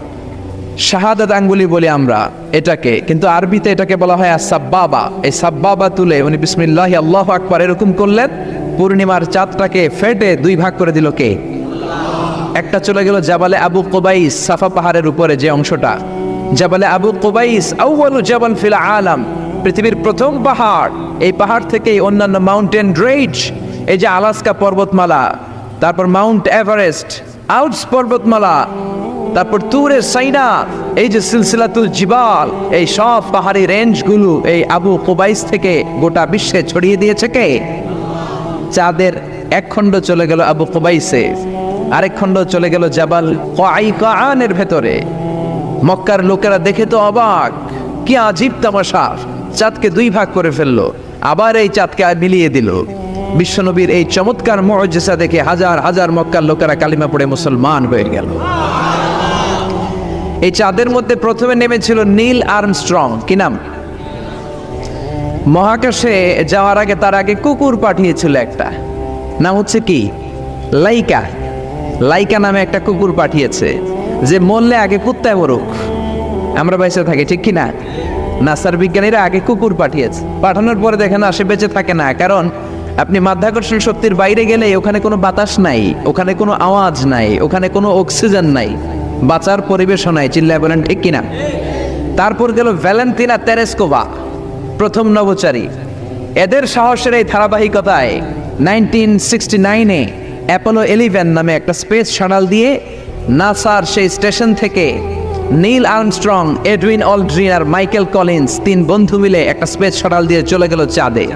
শাহাদাত আঙ্গুলি বলি আমরা এটাকে, কিন্তু আরবিতে এটাকে বলা হয় আস-সাব্বাবা। এই সাব্বাবা তুলে উনি বিসমিল্লাহ আল্লাহু আকবার এরকম করলেন, পূর্ণিমার চাঁদটাকে ফেটে দুই ভাগ করে দিল কে? একটা চলে গেল জাবালে আবু কুবাইস, সাফা পাহাড়ের উপরে যে অংশটা। জাবালে আবু কুবাইস আউয়ালু জাবাল ফিল আলাম, পৃথিবীর প্রথম পাহাড়। এই পাহাড় থেকেই অন্যান্য মাউন্টেন রেঞ্জ, এই যে আলাস্কা পর্বতমালা, তারপর মাউন্ট এভারেস্ট, আল্পস পর্বতমালা, তারপর তুরে সাইনা, এই যে সিলসিলাতুল জিবাল, এই সব পাহাড়ি রেঞ্জগুলো এই আবু কুবাইস থেকে গোটা বিশ্বে ছড়িয়ে দিয়েছে কে? চাঁদের এক খণ্ড চলে গেল আবু কুবাইসে, আরেক খণ্ড চলে গেল জাবাল কায়কানের ভেতরে। মক্কার লোকেরা দেখে তো অবাক, কি আজীব তামাশা, চাঁদকে দুই ভাগ করে ফেললো, আবার এই চাঁদকে মিলিয়ে দিল। বিশ্বনবীর এই চমৎকার মুআজিজা দেখে হাজার হাজার মক্কার লোকেরা কালিমা পড়ে মুসলমান হয়ে গেল। এই চাঁদের মধ্যে প্রথমে নেমেছিল নীল আর্মস্ট্রং। কি নাম? মহাকাশে যাওয়ার আগে তার আগে কুকুর পাঠিয়েছিল একটা, নাম হচ্ছে কি? লাইকা। লাইকা নামে একটা কুকুর পাঠিয়েছে, যে মরলে আগে কুত্তায় মরুক, আমরা বেঁচে থাকি, ঠিক কিনা? নাসার বিজ্ঞানীরা আগে কুকুর পাঠিয়েছে, পাঠানোর পরে দেখেন না সে বেঁচে থাকে না, কারণ আপনি মাধ্যাকর্ষণ শক্তির বাইরে গেলে ওখানে কোনো বাতাস নাই, ওখানে কোনো আওয়াজ নাই, ওখানে কোনো অক্সিজেন নাই, বাঁচার পরিবেশও নাই, চিল্লায় বলেন ঠিক কিনা? তারপর গেল ভ্যালেন্টিনা তেরেস্কোভা, প্রথম নভোচারী। এদের সাহসের এই ধারাবাহিকতায় 1969-এ অ্যাপোলো 11 নামে একটা স্পেস শাটল দিয়ে নাসার সেই স্টেশন থেকে নীল আর্মস্ট্রং, এডউইন অলড্রিন আর মাইকেল কলিন্স তিন বন্ধু মিলে একটা স্পেস শাটল দিয়ে চলে গেল চাঁদে।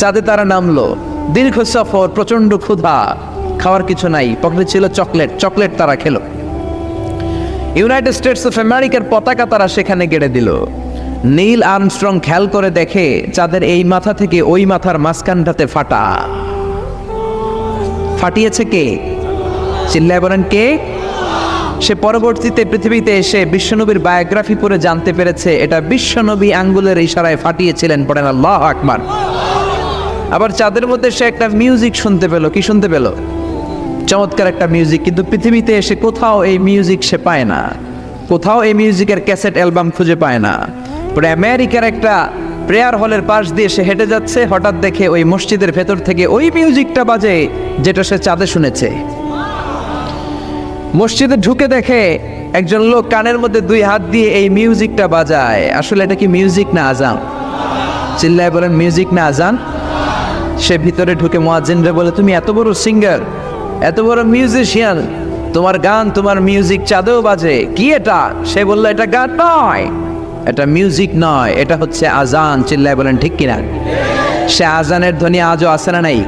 চাঁদে তারা নামলো, দীর্ঘ সফর, প্রচন্ড ক্ষুধা, খাওয়ার কিছু নাই, পকেটে ছিল চকলেট, চকলেট তারা খেলো। ইউনাইটেড স্টেটস অফ আমেরিকার পতাকা তারা সেখানে গেড়ে দিল। নীল আর্মস্ট্রং খেয়াল করে দেখে চাঁদের এই মাথা থেকে ওই মাথার মাঝখানটাতে ফাটা। ফাটিয়েছে কে? চিল্লায় বলেন কে? সে পরবর্তীতে পৃথিবীতে এসে বিশ্বনবীর বায়োগ্রাফি পড়ে জানতে পেরেছে এটা বিশ্বনবী আঙ্গুলের ইশারায় ফাটিয়েছিলেন। পড়েন আল্লাহু আকবার। আবার চাঁদের মধ্যে সে একটা মিউজিক শুনতে পেল। কি শুনতে পেল? চমৎকার একটা মিউজিক, কিন্তু পৃথিবীতে এসে কোথাও এই মিউজিক সে পায় না, কোথাও এই মিউজিকের ক্যাসেট অ্যালবাম খুঁজে পায় না। পরে আমেরিকার একটা প্রেয়ার হলের পাশ দিয়ে সে হেঁটে যাচ্ছে, হঠাৎ দেখে ওই মসজিদের ভেতর থেকে ওই মিউজিকটা বাজে যেটা সে চাঁদে শুনেছে। মসজিদে ঢুকে দেখে একজন লোক কানের মধ্যে দুই হাত দিয়ে এই মিউজিকটা বাজায়। আসলে এটা কি মিউজিক না আজান? চিল্লায় বলেন মিউজিক না আজান? সে ভিতরে ঢুকে মুয়াজ্জিনরে বলে, তুমি এত বড় সিঙ্গার, এত বড় মিউজিশিয়ান, তোমার গান, তোমার মিউজিক চাঁদেও বাজে, কি এটা? সে বলল, এটা গান নয়, এটা মিউজিক নয়, এটা হচ্ছে আজান। চিল্লায় বলেন ঠিক কিনা? সে আজানের ধ্বনি আজও আছে না নাই?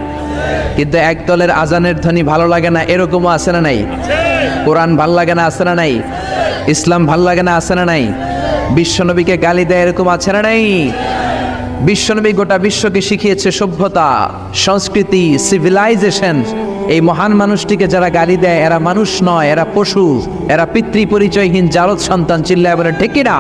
কিন্তু এক দলের আজানের ধ্বনি ভালো লাগে না, এরকমও আছে না নাই? কোরআন ভাল লাগে না, আছে না নাই? ইসলাম ভাল লাগে না, আছে না নাই? বিশ্বনবীকে গালি দেয়, এরকম আছে না নাই? বিশ্বনবী গোটা বিশ্বকে শিখিয়েছে সভ্যতা, সংস্কৃতি, সিভিলাইজেশন। এই মহান মানুষটিকে যারা গালি দেয় এরা মানুষ নয়, এরা পশু, এরা পিতৃ পরিচয়হীন জারদ সন্তান। চিল্লায় বলেন ঠিক কিনা?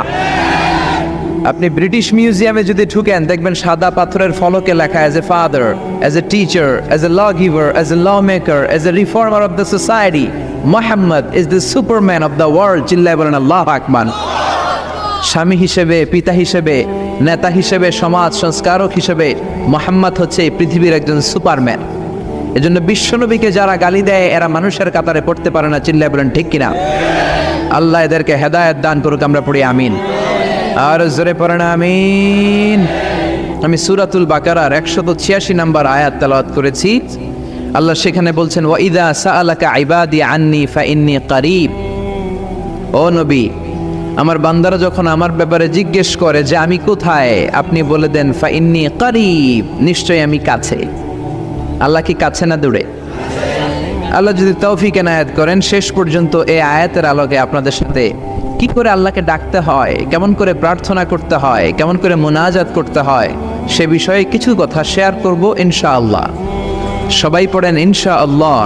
আপনি ব্রিটিশ মিউজিয়ামে যদি ঢুকেন দেখবেন সাদা পাথরের ফলকে লেখা as a father, as a teacher, as a law giver, as a law maker, as a reformer of the society, Muhammad is the superman of the world. চিল্লায় বলেন আল্লাহু আকবার। স্বামী হিসেবে, পিতা হিসেবে, নেতা হিসেবে, সমাজ সংস্কারক হিসেবে মুহাম্মদ হচ্ছে এই পৃথিবীর একজন সুপারম্যান। এজন্য বিশ্বনবীকে যারা গালি দেয় এরা মানুষের কাতারে পড়তে পারে না। চিল্লায় বলেন ঠিক কিনা? আল্লাহ এদেরকে হেদায়েত দান করুক, আমরা পড়ি আমিন। আর জোরে পড়েন আমিন। আমি সূরাতুল বাকারার 186 নম্বর আয়াত তেলাওয়াত করেছি। আল্লাহ সেখানে বলছেন ওয়া ইযা সাআলাকা ইবাদি আন্নী ফাইন্নী করিব। ও নবী, আমার বান্দারা যখন আমার ব্যাপারে জিজ্ঞেস করে যে আমি কোথায়, আপনি বলে দেন ফাইন্নী করিব, নিশ্চয়ই আমি কাছে। আল্লাহ কি কাছে না দূরে? আল্লাহ যদি তৌফিক এনায়েত করেন শেষ পর্যন্ত এই আয়াতের আলোকে আপনাদের সাথে কি করে আল্লাহকে ডাকতে হয়, কেমন করে প্রার্থনা করতে হয়, কেমন করে মুনাজাত করতে হয়, সে বিষয়ে কিছু কথা শেয়ার করব ইনশাআল্লাহ। সবাই পড়েন ইনশাআল্লাহ।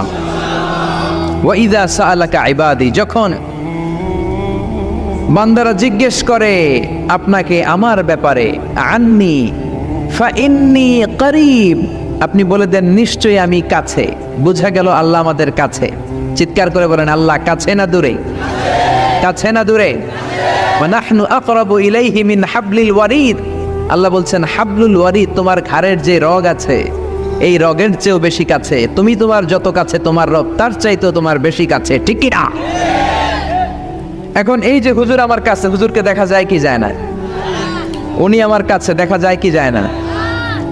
ওয়া ইযা সাআলাকা ইবাদি, যখন বান্দারা জিজ্ঞেস করে আপনাকে আমার ব্যাপারে, আন্নি ফাইন্নী করিব, আপনি বলে দেন নিশ্চয়ই আমি কাছে। বোঝা গেল আল্লাহ আমাদের কাছে। চিৎকার করে বলেন আল্লাহ কাছে না দূরে? কাছে না দূরে? ওয়া নাহনু আকরাবু ইলাইহি মিন হাবলিল ওয়ারিদ। আল্লাহ বলছেন হাবলুল ওয়ারিদ, তোমার ঘাড়ের যে রগ আছে এই রগের চেয়েও বেশি কাছে। তুমি তোমার যত কাছে তোমার রব তার চাইতেও তোমার বেশি কাছে। ঠিক কি না? এখন এই যে হুজুর আমার কাছে, হুজুরকে দেখা যায় কি যায় না? উনি আমার কাছে, দেখা যায় কি যায় না?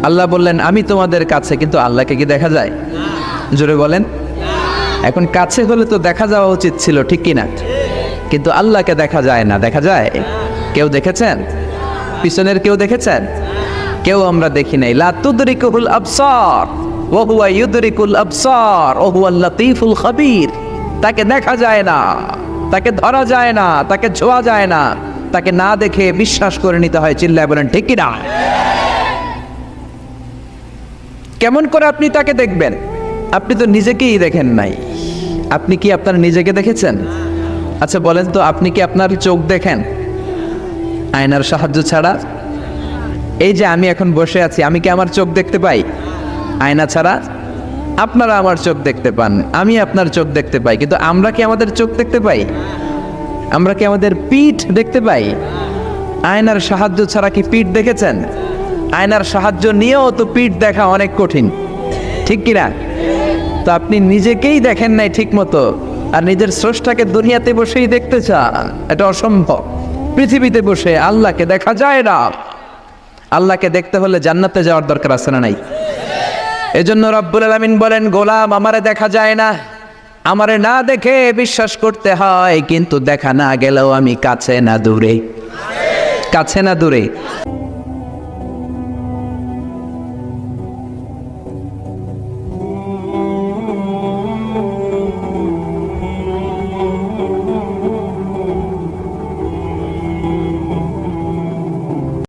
আল্লাহ বললেন আমি তোমাদের কাছে, কিন্তু আল্লাহকে কি দেখা যায়? জোরে বলেন। এখন কাছে হলে তো দেখা যাওয়া উচিত ছিল, ঠিক কি না? কিন্তু আল্লাহকে দেখা যায় না। দেখা যায়? কেউ দেখেছেন? পিছনের কেউ দেখেছেন? কেউ আমরা দেখি নাই। লা তুদরিকুল আবসার ওয়া হুয়া ইউদরিকুল আবসার ওয়া হুয়াল লাতীফুল খাবীর। তাকে দেখা যায় না, তাকে ধরা যায় না, তাকে ছোঁয়া যায় না, তাকে না দেখে বিশ্বাস করে নিতে হয়। চিল্লায় বলেন ঠিক কি না? কেমন করে আপনি তাকে দেখবেন? আপনি তো নিজেকেই দেখেন নাই। আপনি কি আপনার নিজেকে দেখেছেন? আচ্ছা বলেন তো, আপনি কি আপনার চোখ দেখেন আয়নার সাহায্য ছাড়া? এই যে আমি এখন বসে আছি, আমি কি আমার চোখ দেখতে পাই আয়না ছাড়া? আপনারা আমার চোখ দেখতে পান, আমি আপনার চোখ দেখতে পাই, কিন্তু আমরা কি আমাদের চোখ দেখতে পাই? আমরা কি আমাদের পিঠ দেখতে পাই? আয়নার সাহায্য ছাড়া কি পিঠ দেখেছেন? আয়নার সাহায্য নিয়েও তো পিঠ দেখা অনেক কঠিন, ঠিক কিনা? তো আপনি নিজেকেই দেখেন নাই ঠিক মতো, আর নিজের স্রষ্টাকে দুনিয়াতে বসেই দেখতে চান, এটা অসম্ভব। পৃথিবীতে বসে আল্লাহকে দেখা যায় না। আল্লাহকে দেখতে হলে জান্নাতে যাওয়ার দরকার আছে না নাই? এজন্য রব্বুল আলামিন বলেন গোলাম আমারে দেখা যায় না, আমারে না দেখে বিশ্বাস করতে হয়, কিন্তু দেখা না গেলেও আমি কাছে না দূরে। কাছে না দূরে?